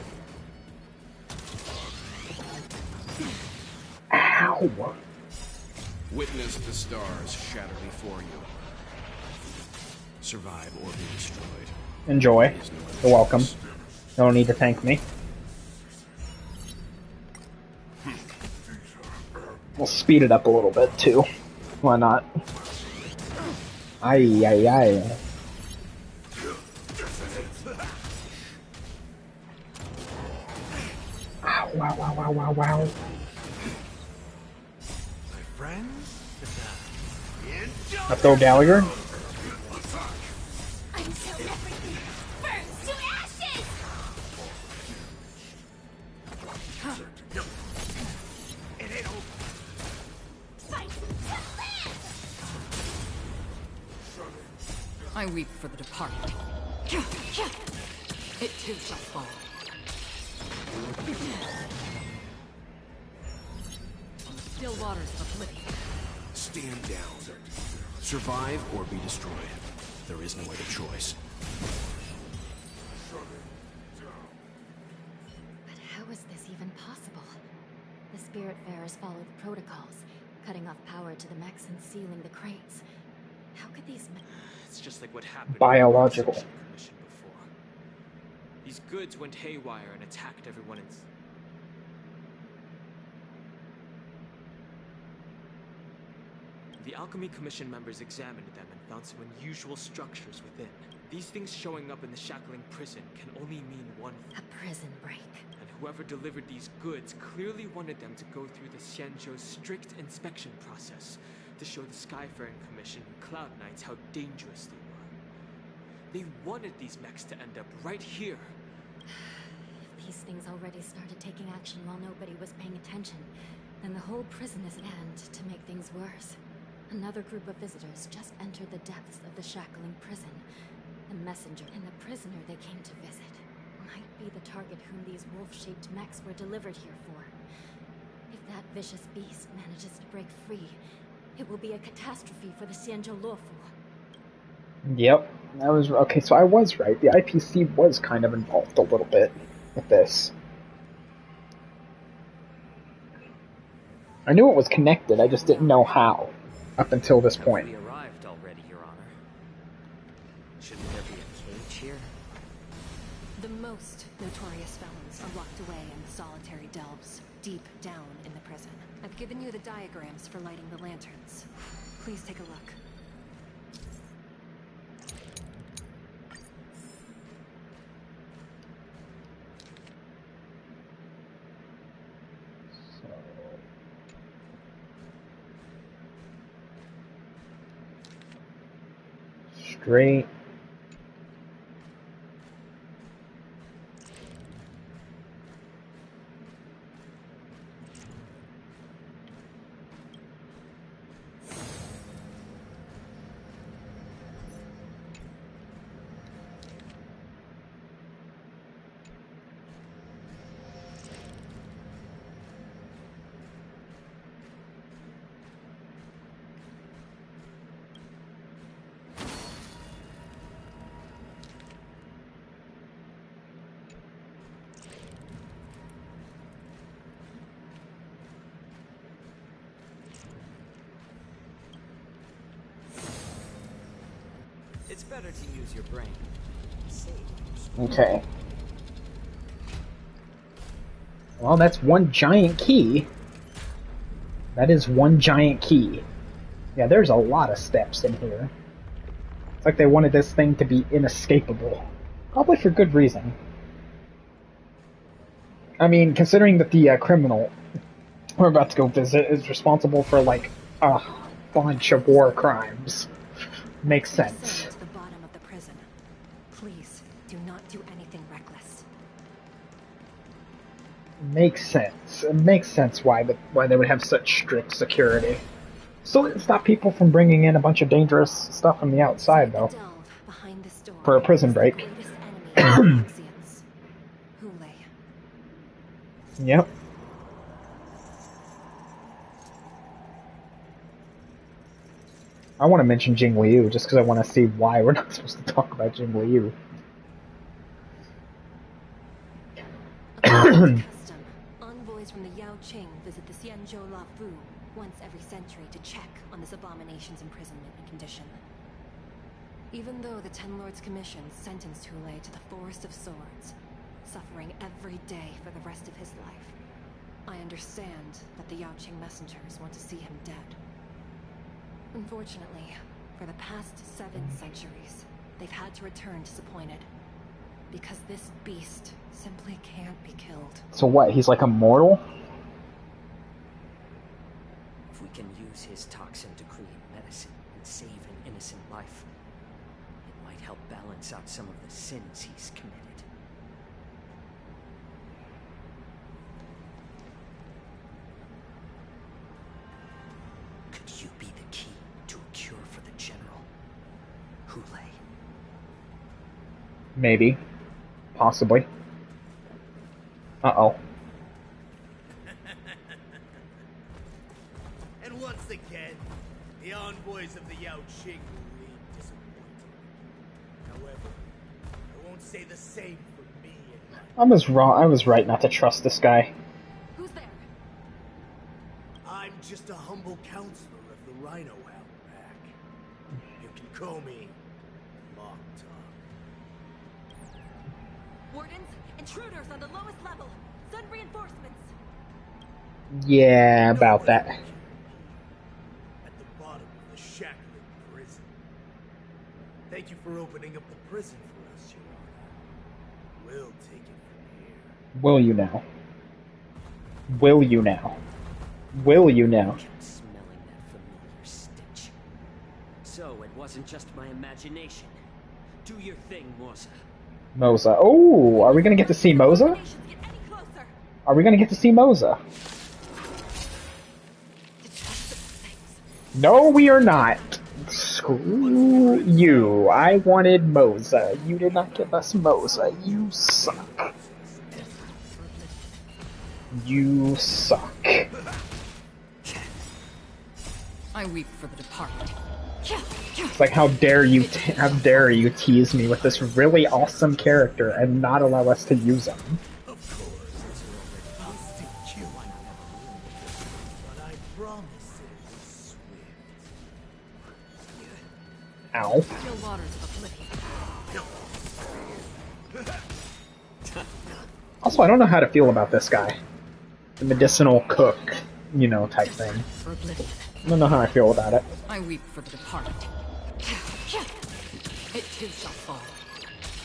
Ow! Witness the stars shatter before you. Survive or be destroyed. Enjoy. You're welcome. No need to thank me. We'll speed it up a little bit, too. Why not? Ay, ay, ay. Ow, wow, wow, wow, wow, wow. My friends? I throw Gallagher? Until everything burns to ashes! It ain't over. Fight to live! I weep for the departed. It too shall fall. On the still waters of oblivion. Stand down. Survive or be destroyed. There is no other choice. But how is this even possible? The Spiritfarers followed protocols, cutting off power to the mechs and sealing the crates. How could these It's just like what happened Biological. in the Commission before. These goods went haywire and attacked everyone in... The Alchemy Commission members examined them and found some unusual structures within. These things showing up in the shackling prison can only mean one thing. a prison break? And whoever delivered these goods clearly wanted them to go through the Xianzhou's strict inspection process to show the Skyfaring Commission and Cloud Knights how dangerous they were. They wanted these mechs to end up right here. If these things already started taking action while nobody was paying attention, then the whole prison is and to make things worse. Another group of visitors just entered the depths of the shackling prison. The messenger and the prisoner they came to visit might be the target whom these wolf-shaped mechs were delivered here for. If that vicious beast manages to break free, it will be a catastrophe for the Xianzhou Luofu. Yep. That was okay, so I was right. The IPC was kind of involved a little bit with this. I knew it was connected, I just didn't know how. Up until this point. We arrived already, Your Honor. Shouldn't there be a cage here? The Most notorious felons are locked away in the solitary delves, deep down in the prison. I've given you the diagrams for lighting the lanterns. Please take a look. Straight. It's better to use your brain. Okay. Well, that's one giant key. That is one giant key. Yeah, there's a lot of steps in here. It's like they wanted this thing to be inescapable. Probably for good reason. I mean, considering that the criminal we're about to go visit is responsible for, like, a bunch of war crimes. Makes sense. To the bottom of the prison. Please, do not do anything reckless. Makes sense. It makes sense why they would have such strict security. So it stop people from bringing in a bunch of dangerous stuff from the outside, though. For a prison break. Yep. I want to mention Jing Liu just because I want to see why we're not supposed to talk about Jing Liu. Envoys from the Yao Qing visit the Xianzhou La Fu once every century to check on this abomination's imprisonment and condition. Even though the Ten Lords Commission sentenced Hulei to the Forest of Swords, suffering every day for the rest of his life, I understand that the Yao Qing messengers want to see him dead. Unfortunately, for the past 7 centuries, they've had to return disappointed. Because this beast simply can't be killed. So what, he's like immortal? If we can use his toxin to create medicine and save an innocent life, it might help balance out some of the sins he's committed. Could you be the key to a cure for the General? Hulei? Maybe. Possibly. Uh-oh. And once again, the envoys of the Yao Qing will leave disappointed. However, I won't say the same for me and my... I was right not to trust this guy. Who's there? I'm just a humble counselor of the Rhino Outback. You can call me Mock Talk. Wardens, intruders on the lowest level. Send reinforcements. Yeah, about that. At the bottom of the shackling prison. Thank you for opening up the prison for us, Your Honor. We'll take it from here. Will you now? Will you now? Will you now? Kept smelling that familiar stench. So it wasn't just my imagination. Do your thing, Moza. Moza. Oh, are we gonna get to see Moza? Are we gonna get to see Moza? No, we are not. Screw you. I wanted Moza. You did not give us Moza. You suck. You suck. I weep for the departed. It's like, how dare you tease me with this really awesome character and not allow us to use him? Ow. Also, I don't know how to feel about this guy. The medicinal cook, you know, type thing. For oblivion. I don't know how I feel about it. I weep for the departed. It too shall fall.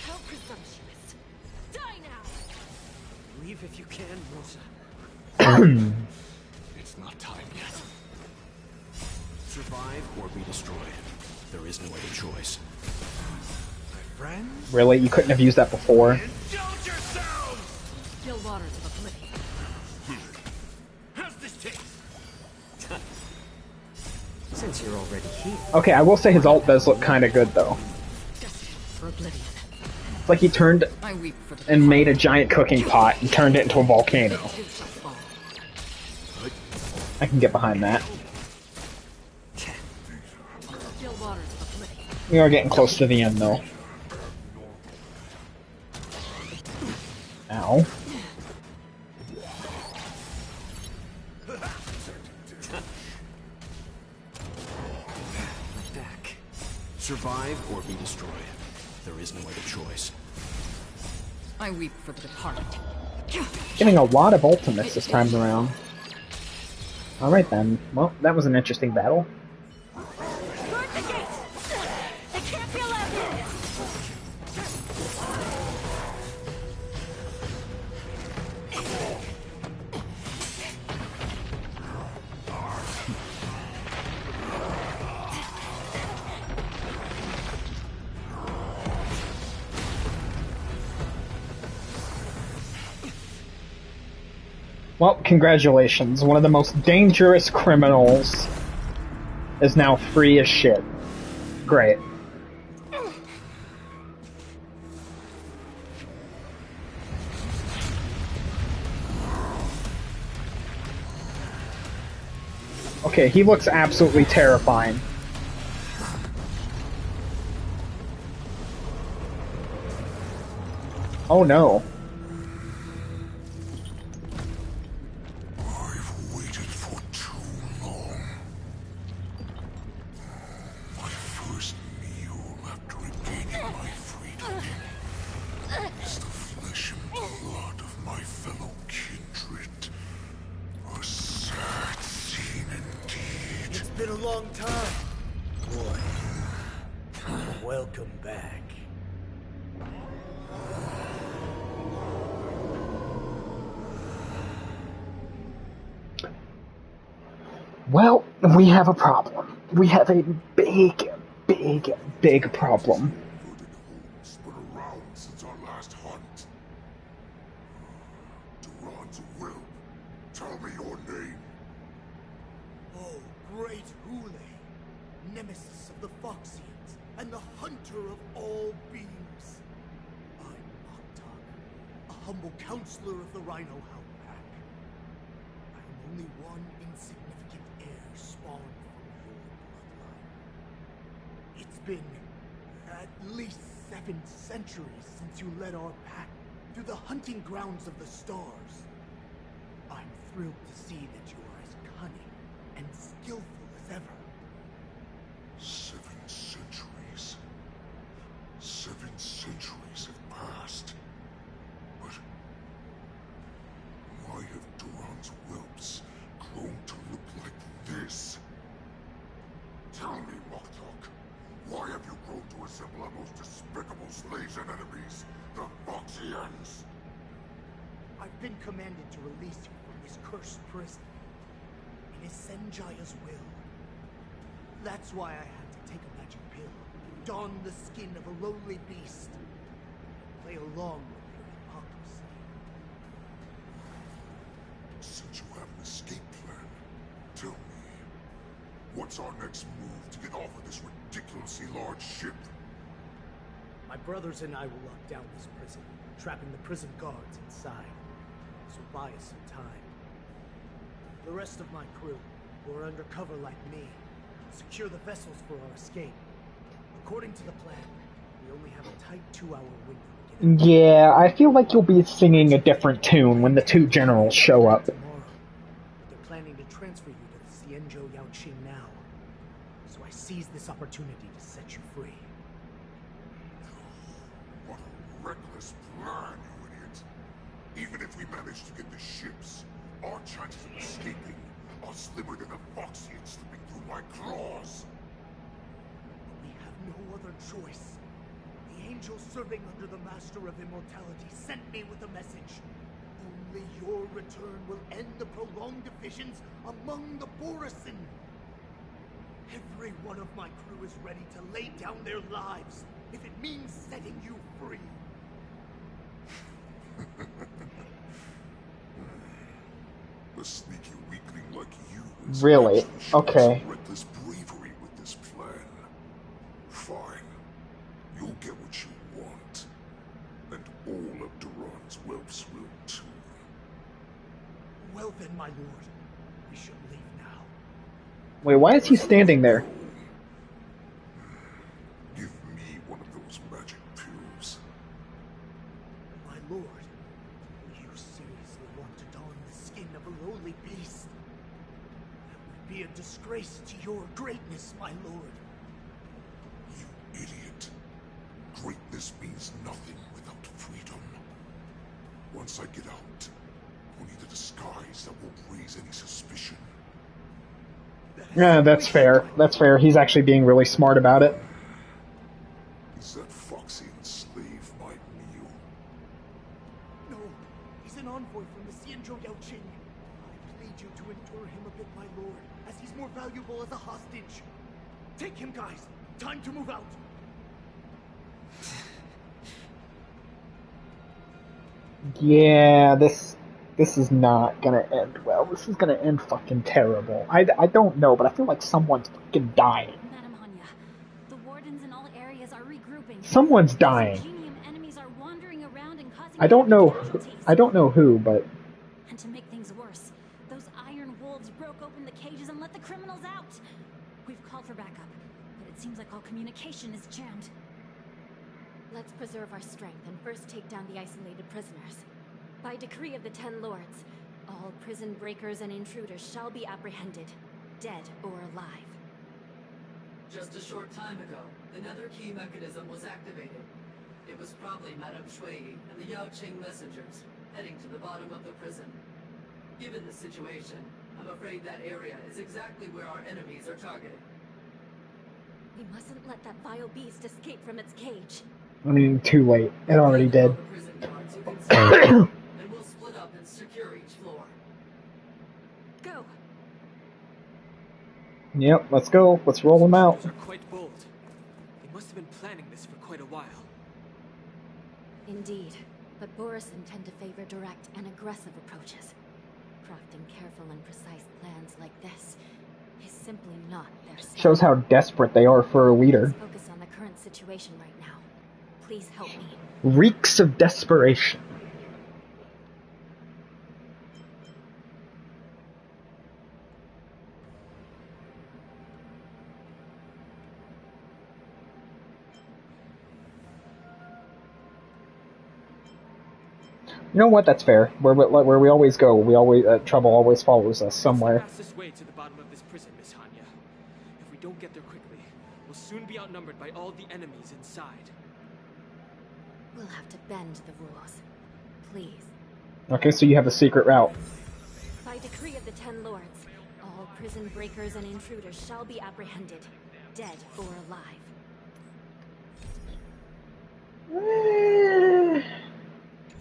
How presumptuous. Die now! Leave if you can, Rosa. It's not time yet. Survive or be destroyed. There is no other choice. My friends? Really? You couldn't have used that before? Indulge yourselves! Still waters of oblivion. How's this taste? Since you're already here. Okay, I will say his ult does look kind of good, though. For oblivion. It's like he turned I weep for the and made a giant cooking pot and turned it into a volcano. It too shall fall. I can get behind that. Still waters of oblivion. We are getting close to the end, though. Ow. Back. Survive or be destroyed. There is no other choice. I weep for the departed. Getting a lot of ultimates this time around. Alright then. Well, that was an interesting battle. Guard the gate! They can't be allowed in! Well, congratulations. One of the most dangerous criminals is now free as shit. Great. Okay, he looks absolutely terrifying. Oh no. I've waited for too long. My first meal after regaining my freedom is the flesh and blood of my fellow kindred. A sad scene indeed. It's been a long time, boy. Welcome back. Well, we have a problem. We have a big, big, big problem. It's been around since our last hunt. Duran's will. Tell me your name. Oh, great Hule, nemesis of the Foxians, and the hunter of all beings. I'm Noctok, a humble counselor of the Rhino Hound Pack. I am only one insignificant heir spawned from your bloodline. It's been at least 7 centuries since you led our pack through the hunting grounds of the stars. I'm thrilled to see that you are as cunning and skillful as ever. 7 centuries. 7 centuries have passed. But why have Duran's whelps grown to look like this? Tell me, Moktok, why have you grown to resemble our most despicable slaves and enemies, the Foxians? I've been commanded to release you from this cursed prison. It is Senjaya's will. That's why I had to take a magic pill, don the skin of a lowly beast, and play along with your hypocrisy. Since you have an escape plan, tell me, what's our next move to get off of this ridiculously large ship? My brothers and I will lock down this prison, trapping the prison guards inside. So buy us some time. The rest of my crew, who are undercover like me, secure the vessels for our escape. According to the plan, we only have a tight 2-hour window to get out. Yeah, I feel like you'll be singing a different tune when the two generals show up. Tomorrow, but they're planning to transfer you to the Xianzhou Yaoqing now. So I seized this opportunity to set you free. What a reckless plan, you idiot. Even manage to get the ships, our chances of escaping are slimmer than a foxy slipping through my claws. We have no other choice. The angel serving under the Master of Immortality sent me with a message. Only your return will end the prolonged divisions among the Borisin. Every one of my crew is ready to lay down their lives if it means setting you free. A sneaky weakling like you is Really? actually showing Okay. some reckless bravery with this plan. Fine. You'll get what you want. And all of Duran's whelps will too. Well then, my lord, we should leave now. Wait, why is he standing there? Give me one of those magic pills. My lord, you seriously want to don the skin of a lowly beast? That would be a disgrace to your greatness, my lord. You idiot. Greatness means nothing without freedom. Once I get out, only the disguise that won't raise any suspicion. Yeah, that's fair. That's fair. He's actually being really smart about it. Is that foxy slave my meal? No, he's an envoy from the Xianzhou Yaoqing. I plead you to endure him a bit, my lord, as he's more valuable as a hostage. Take him, guys. Time to move out. Yeah, this is not gonna end well. This is gonna end fucking terrible. I don't know, but I feel like someone's fucking dying. Madam Hanya, the wardens in all areas are regrouping. Someone's dying. Genium enemies are wandering around and causing I don't know. casualties. I don't know who, but And to make things worse, those iron wolves broke open the cages and let the criminals out. We've called for backup, but it seems like all communication is jammed. Let's preserve our strength and first take down the isolated prisoners. By decree of the 10 Lords, all prison breakers and intruders shall be apprehended, dead or alive. Just a short time ago, another key mechanism was activated. It was probably Madame Shui and the Yaoqing messengers, heading to the bottom of the prison. Given the situation, I'm afraid that area is exactly where our enemies are targeted. We mustn't let that vile beast escape from its cage. I mean, too late. It already did. And we'll split up and secure each floor. Go! Yep, let's go. Let's roll them out. Those are quite bold. They must have been planning this for quite a while. Indeed, but Borisin tend to favor direct and aggressive approaches. Crafting careful and precise plans like this is simply not their style. Shows how desperate they are for a leader. Let's focus on the current situation right now. Please help me. Reeks of desperation. You know what? That's fair. Where we always go, we always trouble always follows us somewhere. It's the fastest way to the bottom of this prison, Miss Hanya. If we don't get there quickly, we'll soon be outnumbered by all the enemies inside. We'll have to bend the rules. Please. Okay, so you have a secret route. By decree of the 10 Lords, all prison breakers and intruders shall be apprehended, dead or alive.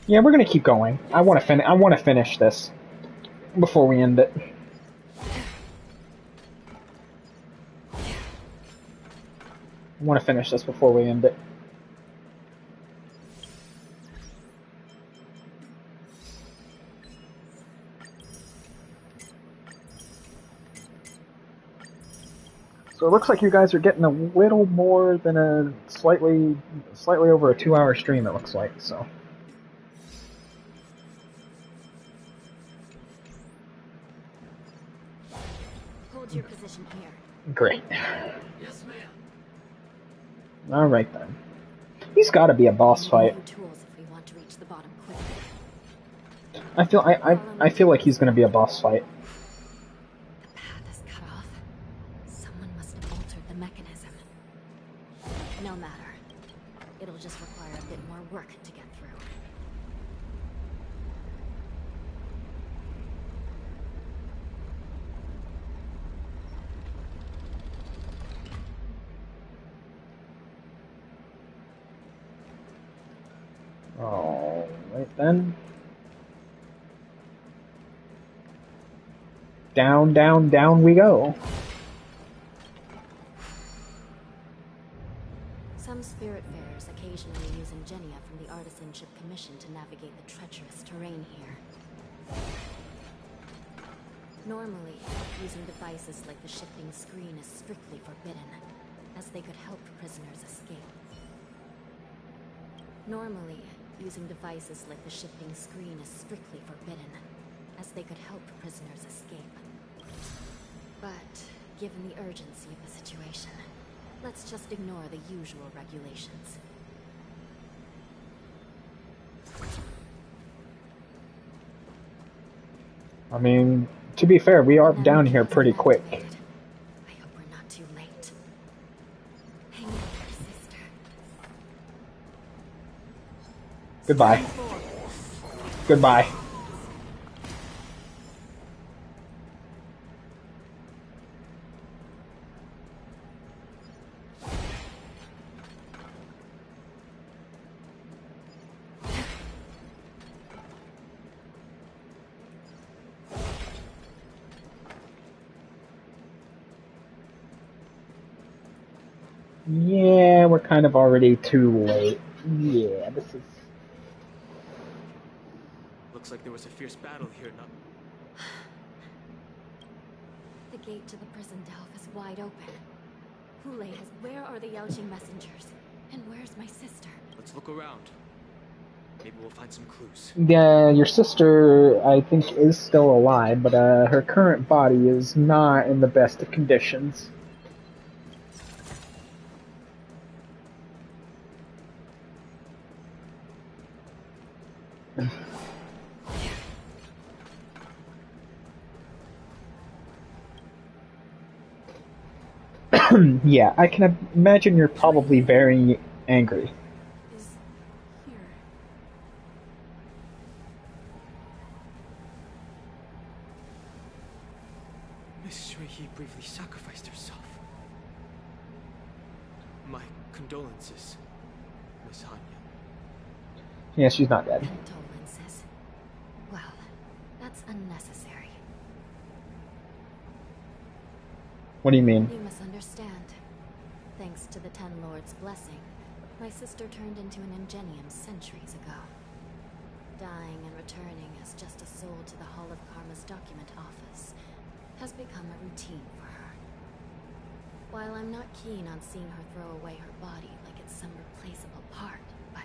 Yeah, we're gonna keep going. I want to finish this before we end it. I want to finish this before we end it. So it looks like you guys are getting a little more than a slightly over a 2-hour stream, it looks like, so. Hold your position here. Great. Yes, ma'am. Alright then. He's gotta be a boss fight. Tools if we want to reach the bottom quickly. I feel like he's gonna be a boss fight. The path is cut off. Someone must have altered the mechanism. No matter. It'll just require a bit more work to get through. Alright then. Down, down, down we go. Some spiritfarers occasionally use ingenia from the Artisanship Commission to navigate the treacherous terrain here. Normally, using devices like the shifting screen is strictly forbidden, as they could help prisoners escape. Normally, using devices like the shifting screen is strictly forbidden, as they could help prisoners escape. But, given the urgency of the situation, let's just ignore the usual regulations. I mean, to be fair, we are down here pretty quick. I hope we're not too late. Hang in there, sister. Goodbye. Goodbye. Yeah, we're kind of already too late. Yeah, this is... Looks like there was a fierce battle here, not... The gate to the prison delve is wide open. Hule has... Where are the Yelching messengers? And where's my sister? Let's look around. Maybe we'll find some clues. Yeah, your sister, I think, is still alive, but her current body is not in the best of conditions. Yeah, I can imagine you're probably very angry. Is here. Miss Shuiyi briefly sacrificed herself. My condolences, Miss Hanya. Yeah, she's not dead. Condolences. Well, that's unnecessary. What do you mean? You misunderstand. Thanks to the Ten Lords' blessing, my sister turned into an Ingenium centuries ago. Dying and returning as just a soul to the Hall of Karma's document office has become a routine for her. While I'm not keen on seeing her throw away her body like it's some replaceable part, but...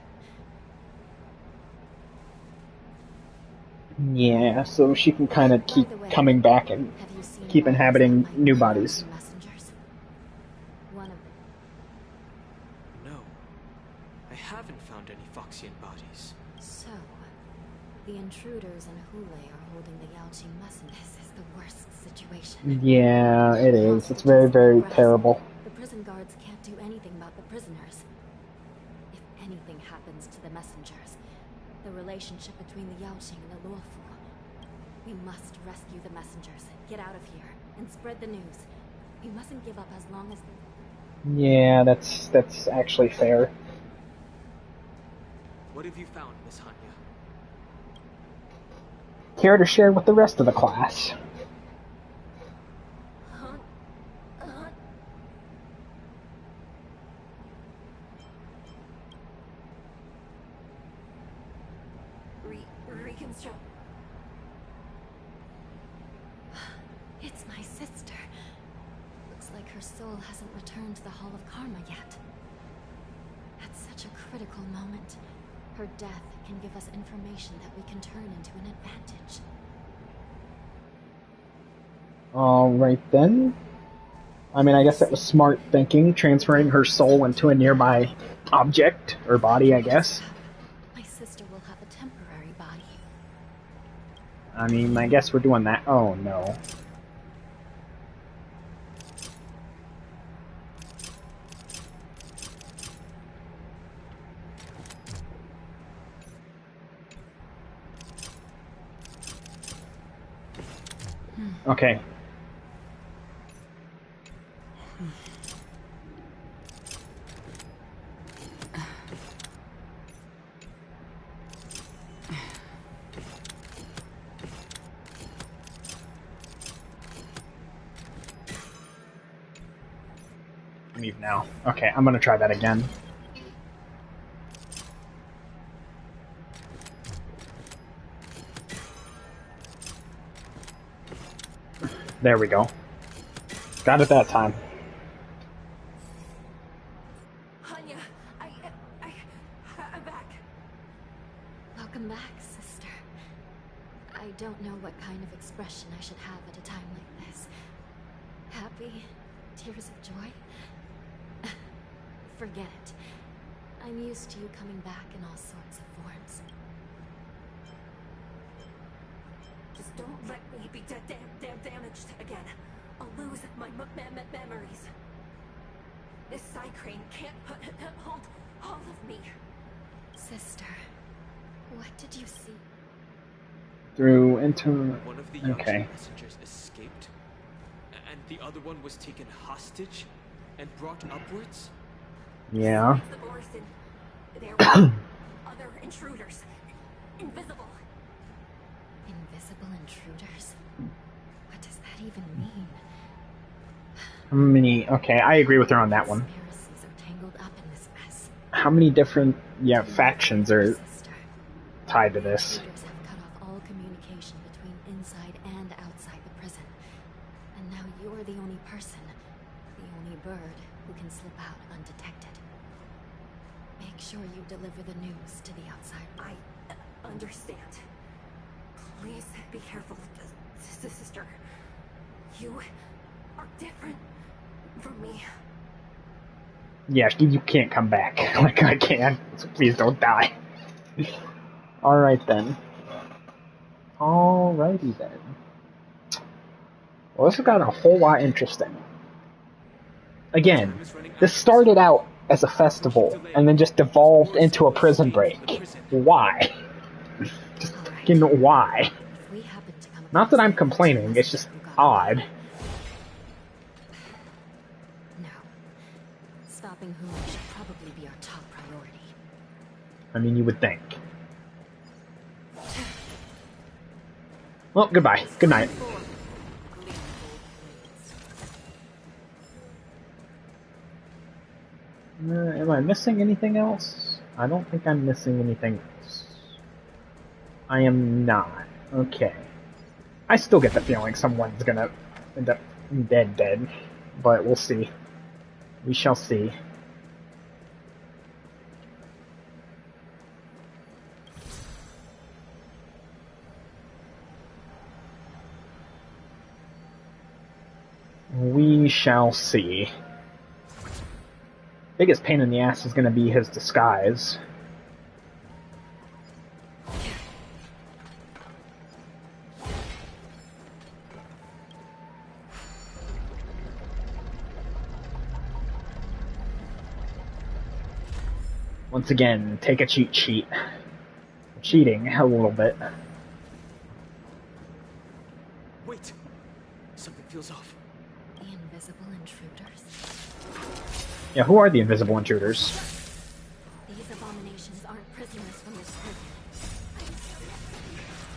Yeah, so she can kind of keep coming back and keep inhabiting new bodies. Messengers. One of them. No. I haven't found any Foxian bodies. So, the intruders and Hule are holding the Yelching messengers. This is the worst situation. Yeah, it is. It's very, very terrible. The prison guards can't do anything about the prisoners. If anything happens to the messengers, the relationship between the Yelching and the Luofu, we must rescue the messengers, get out of here, and spread the news. We mustn't give up as long as... Yeah, that's actually fair. What have you found, Miss Hanya? Care to share with the rest of the class? Reconstruct. It's my sister. Looks like her soul hasn't returned to the Hall of Karma yet. At such a critical moment, her death can give us information that we can turn into an advantage. Alright then. I mean, I guess that was smart thinking, transferring her soul into a nearby object, or body, I guess. My sister will have a temporary body. I mean, I guess we're doing that. Oh no. Okay. leave now. Okay, I'm gonna try that again. There we go. Got it that time. Anya, I'm back. Welcome back, sister. I don't know what kind of expression I should have at a time like this. Happy? Tears of joy? Forget it. I'm used to you coming back in all sorts of forms. Just don't let me be damaged again. I'll lose my memories. This Psycrane can't hold all of me. Sister, what did you see? Through into... One of the okay. messengers escaped, and the other one was taken hostage and brought upwards? Yeah. There were other intruders. Invisible. Invisible intruders? What does that even mean? How many... Okay, I agree with her on that one. Conspiracies are tangled up in this mess. How many different, factions are tied to this? Intruders have cut off all communication between inside and outside the prison. And now you're the only person, the only bird, who can slip out undetected. Make sure you deliver the news to the outside. I understand. Please be careful, sister. You are different from me. Yeah, you can't come back like I can, so please don't die. Alright then. Alrighty then. Well, this has got a whole lot interesting. Again, this started out as a festival, and then just devolved into a prison break. Why? Just fucking why? Not that I'm complaining, it's just odd. No. Stopping Hulu should probably be our top priority. I mean, you would think. Well, goodbye. Good night. Am I missing anything else? I don't think I'm missing anything else. I am not. Okay. I still get the feeling someone's gonna end up dead, but we'll see. We shall see. We shall see. Biggest pain in the ass is going to be his disguise. Once again, take a cheat sheet. Cheating a little bit. Wait! Something feels off. The invisible intruders. Yeah, who are the invisible intruders? These abominations aren't prisoners from this prison.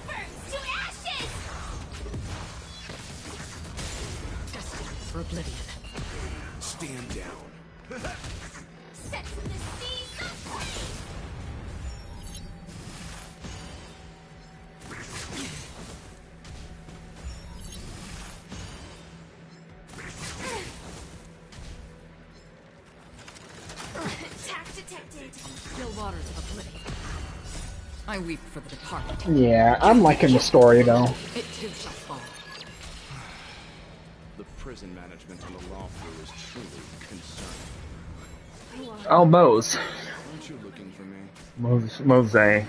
Burns to ashes! Destined for oblivion. Stand down. Set to the seas of flame! Still waters of oblivion. I weep for the departed. Yeah, I'm liking the story though. It too shall fall. The prison management on the law floor is truly concerning. Oh, Mose. Aren't you looking for me? Mose,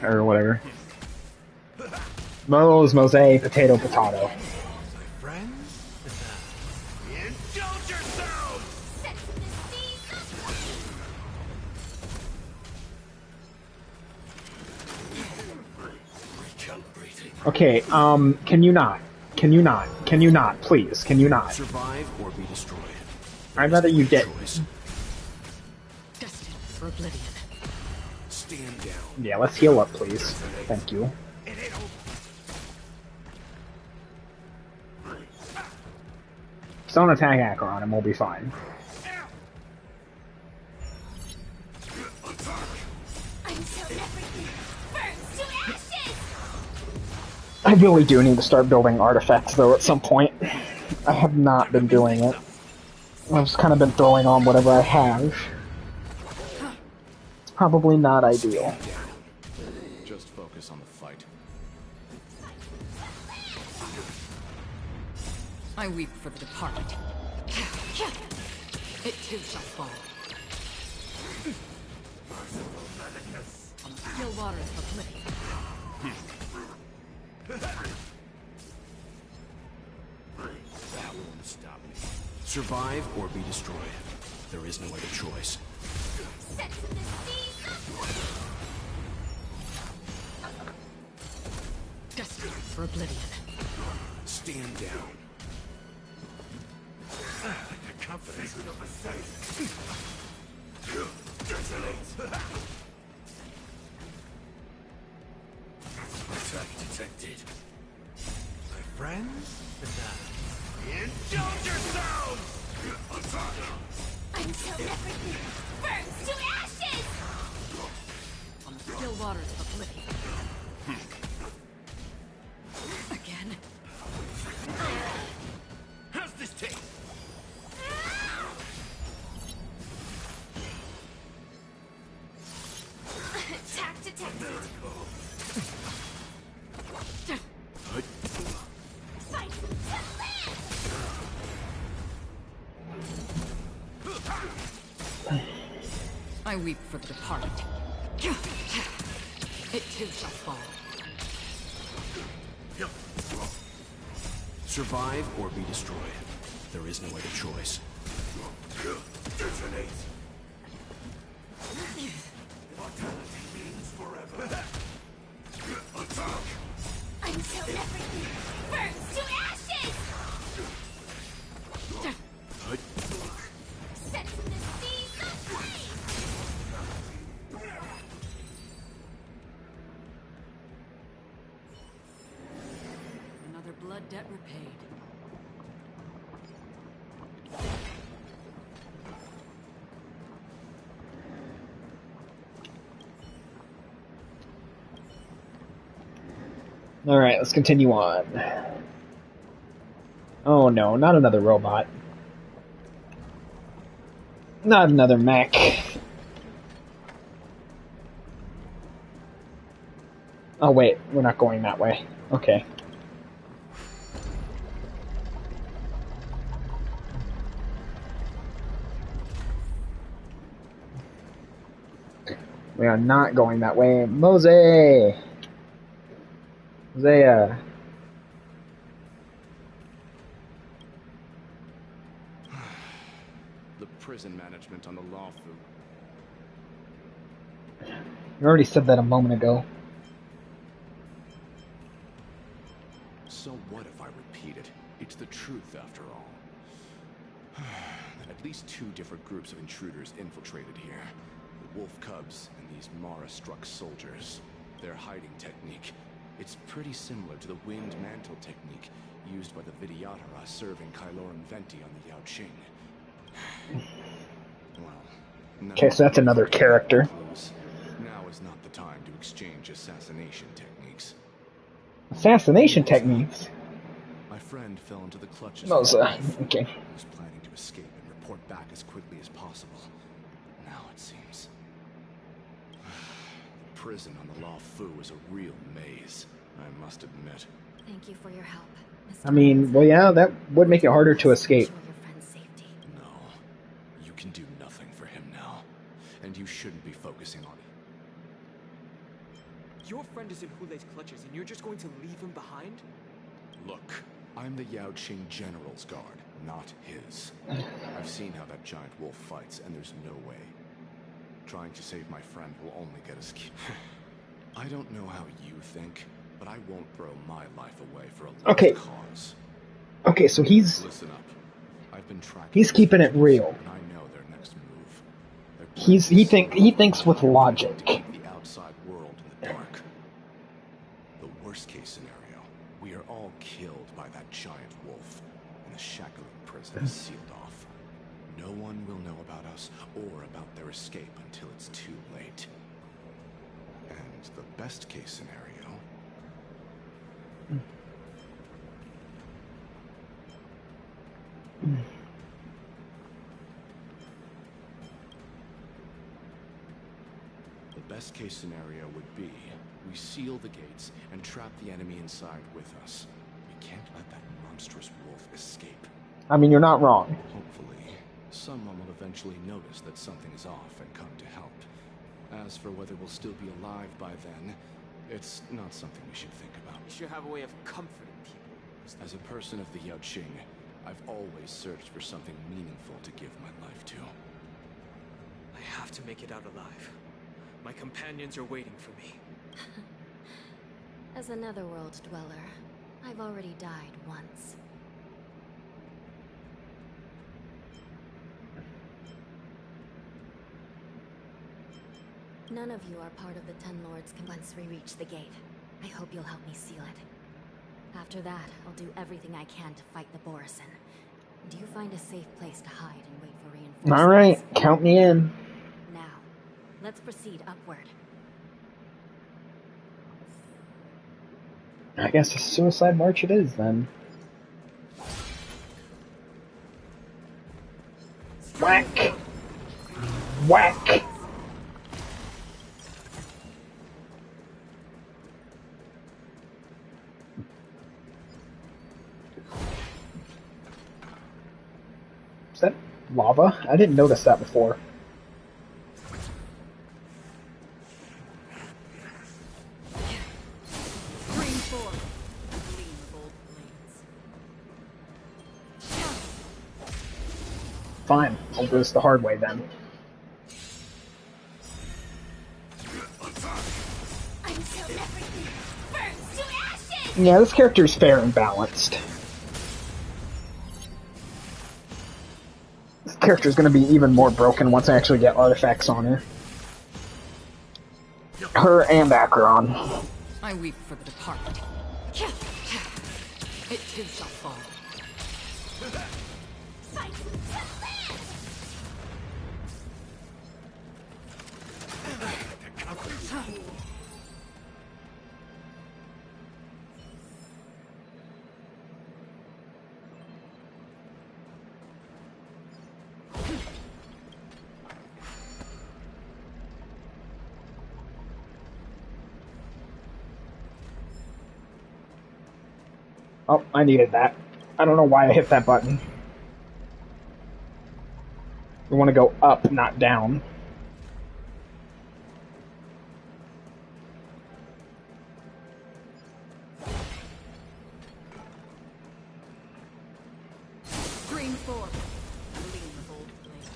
or whatever. Mose, potato. Friends? Indulge yourselves! Set to the seas of flame! Okay, can you not? Please, can you not? Survive or be destroyed. I'd rather you get... Destined for oblivion. Stand down. Yeah, let's heal up, please. Thank you. Just don't attack Acheron and we'll be fine. I really do need to start building artifacts, though, at some point. I have not been doing it. I've just kind of been throwing on whatever I have. It's probably not ideal. Stand down. Just focus on the fight. I weep for the departed. It too shall fall. On the still waters of oblivion. That won't stop me. Survive or be destroyed. There is no other choice. Destined for oblivion. Stand down. The confidence of a saint. Detonate. Attack detected. My friends? Indulge yourselves! Attack! Until everything burns to ashes! On the still waters of oblivion. Again. How's this taste? Attack detected. Fight to live! I weep for the departed. It too shall fall. Survive or be destroyed. There is no other choice. Detonate. Mortality means forever. Attack. Until everything burns to ashes! Set the seas aflame! Another blood debt repaid. Alright, let's continue on. Oh no, not another robot. Not another mech. Oh wait, we're not going that way. Okay. We are not going that way. Mose! Mosea. The prison management on the Lawfu. You already said that a moment ago. So what if I repeat it? It's the truth after all. At least two different groups of intruders infiltrated here. The Wolf Cubs and these Mara-struck soldiers. Their hiding technique. It's pretty similar to the Wind Mantle technique used by the Vidyadhara serving Kylorum Venti on the Yao Qing. Well, Okay, so that's another character. now is not the time to exchange assassination techniques. Assassination techniques? My friend fell into the clutches No, of sir. Wolf. Okay. He was planning to escape and report back as quickly as possible. Now it seems. The prison on the Lawfu is a real maze, I must admit. Thank you for your help. I mean, well, yeah, that would make it harder to escape. No, you can do nothing for him now, and you shouldn't be focusing on it. Your friend is in Hulei's clutches, and you're just going to leave him behind? Look, I'm the Yao Qing General's guard, not his. I've seen how that giant wolf fights, and there's no way. Trying to save my friend will only get us killed. I don't know how you think, but I won't throw my life away for a lost cause. Okay, so he's Listen up. I've been tracking he's keeping it real. and I know their next move. He thinks with logic. The outside world in the dark. The worst case scenario, we are all killed by that giant wolf, and the shackling prison is sealed off. No one will know about us or about their escape until it's too late. And the best case scenario, The best case scenario would be we seal the gates and trap the enemy inside with us. We can't let that monstrous wolf escape. I mean, you're not wrong. Hopefully, someone will eventually notice that something is off and come to help. As for whether we'll still be alive by then, it's not something we should think about. We should have a way of comforting people. As a person of the Yao Qing, I've always searched for something meaningful to give my life to. I have to make it out alive. My companions are waiting for me. As a netherworld dweller, I've already died once. None of you are part of the Ten Lords once we reach the gate. I hope you'll help me seal it. After that, I'll do everything I can to fight the Borisin. Do you find a safe place to hide and wait for reinforcements? Alright, count me in. Now, let's proceed upward. I guess a suicide march it is, then. Whack! Whack! Is that lava? I didn't notice that before. Fine, I'll do this the hard way then. Yeah, this character's fair and balanced. This character's gonna be even more broken once I actually get artifacts on her. Her and Acheron. I weep for the departed. It too shall fall. Oh, I needed that. I don't know why I hit that button. We want to go up, not down. Green form. Lean bold blades.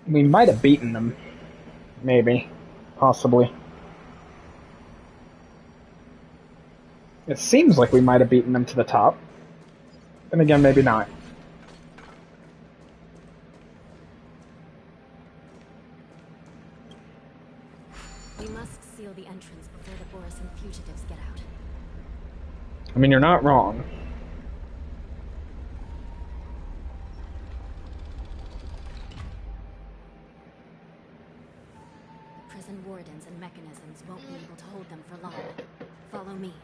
We might have beaten them. Maybe. Possibly. It seems like we might have beaten them to the top. Then again, maybe not. We must seal the entrance before the Borisin fugitives get out. I mean, you're not wrong. Prison wardens and mechanisms won't be able to hold them for long. Follow me.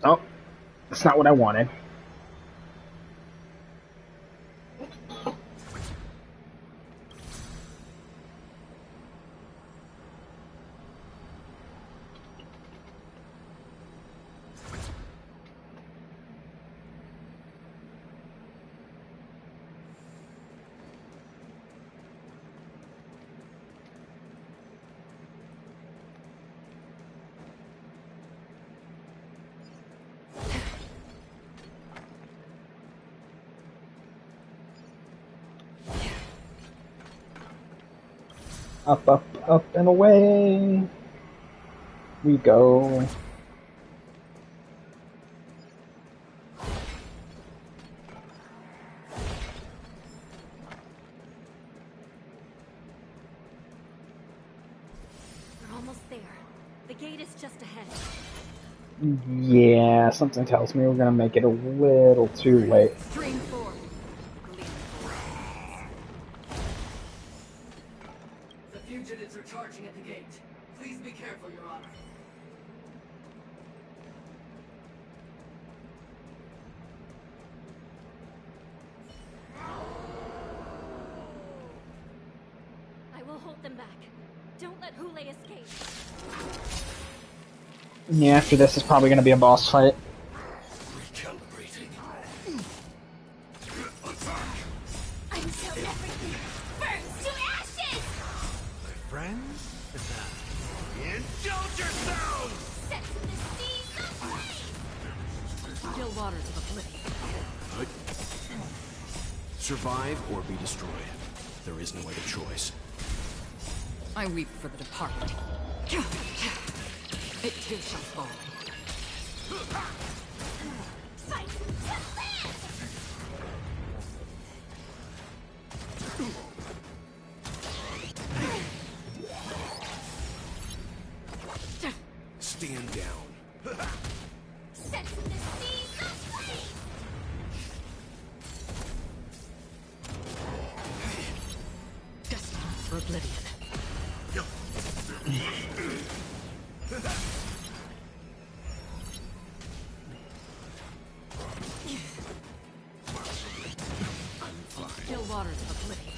Oh, that's not what I wanted. Up, up, up, and away we go. We're almost there. The gate is just ahead. Yeah, something tells me we're gonna make it a little too late. Stream 4. The fugitives are charging at the gate. Please be careful, Your Honor. I will hold them back. Don't let Hule escape. Yeah, after this is probably gonna be a boss fight. Recalibrating. Until everything burns to ashes! Friends? Indulge yourselves! Set to the seas of flame! Still water to the flame. Survive or be destroyed. There is no other choice. I weep for the departed. It too shall fall. Fight to land! Stand down. Set to the seas of flame! Destined for oblivion. Still waters of oblivion.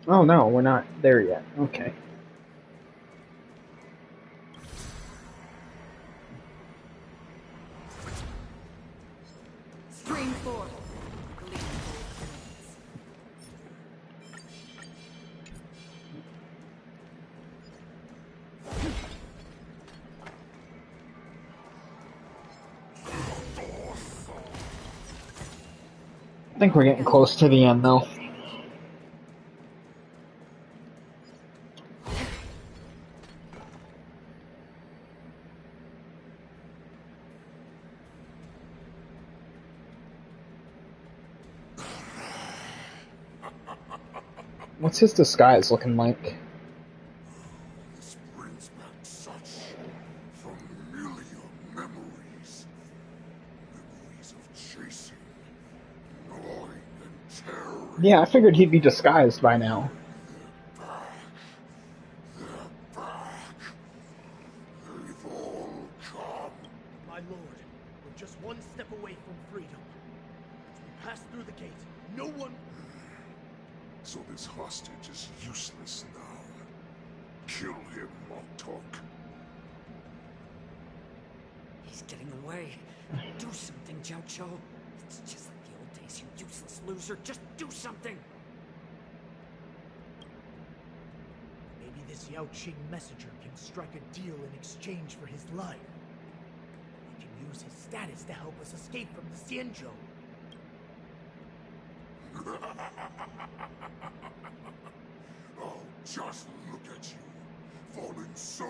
Oh no, we're not there yet. Okay. Stream 4. I think we're getting close to the end though. What's his disguise looking like? This brings back such familiar memories. Memories of chasing, gnawing, and tearing. Yeah, I figured he'd be disguised by now. They've all come. My lord, we're just one step away from freedom. As we pass through the gate, no one... So this hostage is useless now. Kill him, Montauk. He's getting away. Do something, Jiao. It's just like the old days, you useless loser. Just do something! Maybe this Yao Qing messenger can strike a deal in exchange for his life. He can use his status to help us escape from the Xianzhou. Oh, just look at you. Fallen so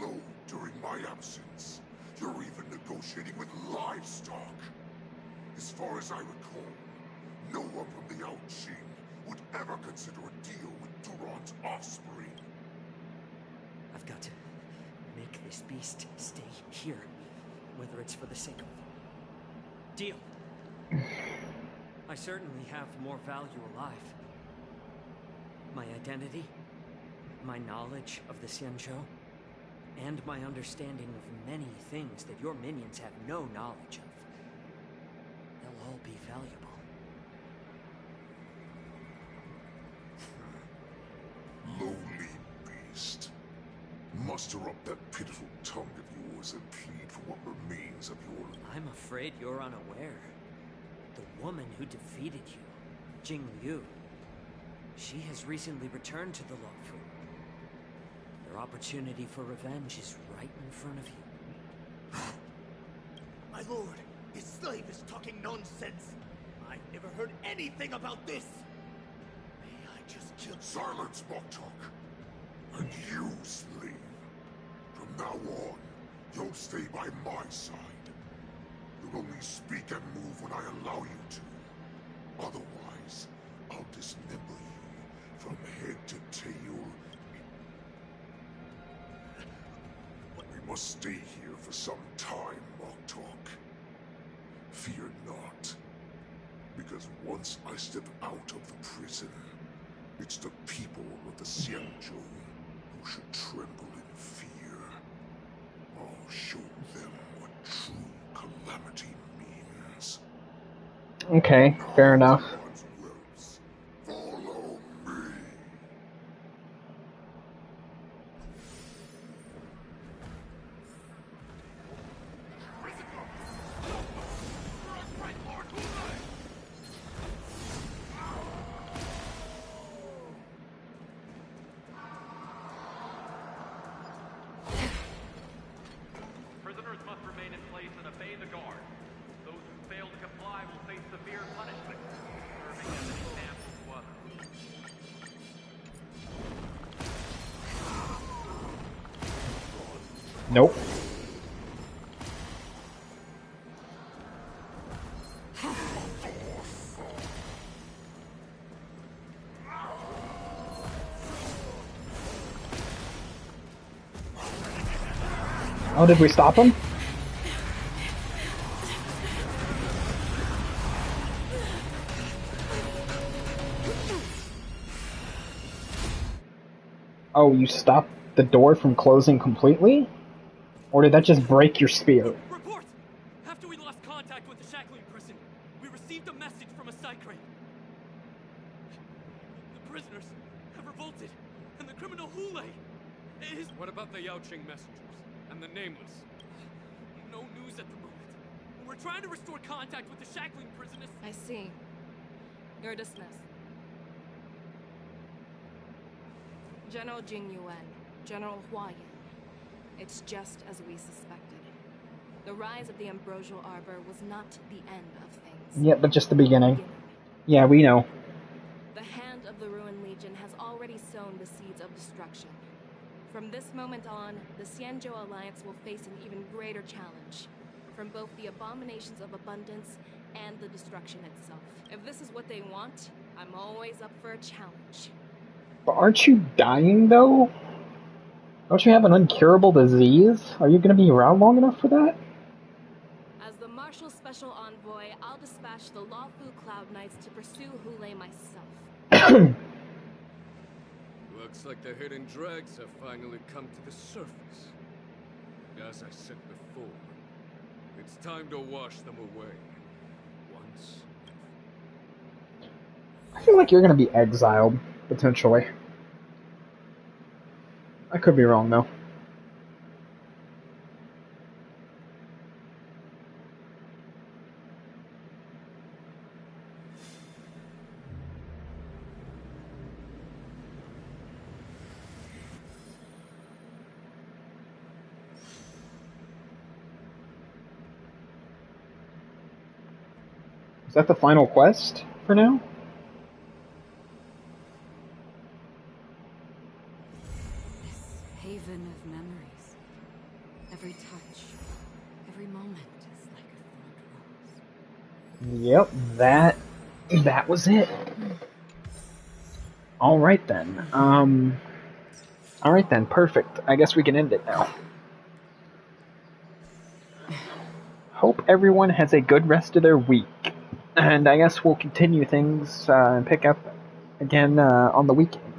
low during my absence. You're even negotiating with livestock. As far as I recall, no one from the Yao Qing would ever consider a deal with Durand's offspring. I've got to make this beast stay here, whether it's for the sake of... Deal. I certainly have more value alive. My identity, my knowledge of the Xianzhou, and my understanding of many things that your minions have no knowledge of. They'll all be valuable. Lowly beast. Muster up that pitiful tongue of yours and plead for what remains of your life. I'm afraid you're unaware. The woman who defeated you, Jing Liu, she has recently returned to the Luofu. Their opportunity for revenge is right in front of you. My lord, this slave is talking nonsense. I've never heard anything about this. May I just kill... Silence, Montauk. And you, slave. From now on, you'll stay by my side. You'll only speak and move when I allow you to. Otherwise, I'll dismiss must stay here for some time, Moktok. Fear not, because once I step out of the prison, it's the people of the Xianzhou who should tremble in fear. I'll show them what true calamity means. Okay, fair enough. Follow me. Prisoners must remain in place and obey the guard. Those who fail to comply will face severe punishment, serving as an example to others. Nope. Oh, did we stop him? Oh, you stopped the door from closing completely? Or did that just break your spear? Report! After we lost contact with the shackling prison, we received a message from a psych-crate. The prisoners have revolted, and the criminal Hule is... What about the Yaoqing messengers and the Nameless? No news at the moment. We're trying to restore contact with the shackling prisoners. I see. You're dismissed. General Jing Yuan, General Hua Yan. It's just as we suspected. The rise of the Ambrosial Arbor was not the end of things. Yeah, but just the beginning. Yeah, we know. The hand of the Ruined Legion has already sown the seeds of destruction. From this moment on, the Xianzhou Alliance will face an even greater challenge, from both the abominations of abundance and the destruction itself. If this is what they want, I'm always up for a challenge. But aren't you dying, though? Don't you have an incurable disease? Are you going to be around long enough for that? As the Marshal Special Envoy, I'll dispatch the Luofu Cloud Knights to pursue Hule myself. Looks like the hidden dregs have finally come to the surface. As I said before, it's time to wash them away. Once. I feel like you're going to be exiled, potentially. I could be wrong, though. Is that the final quest for now? This haven of memories. Every touch, every moment is like a fond rose. Yep, that was it. Alright then. Alright then, perfect. I guess we can end it now. Hope everyone has a good rest of their week. And I guess we'll continue things and pick up again on the weekend.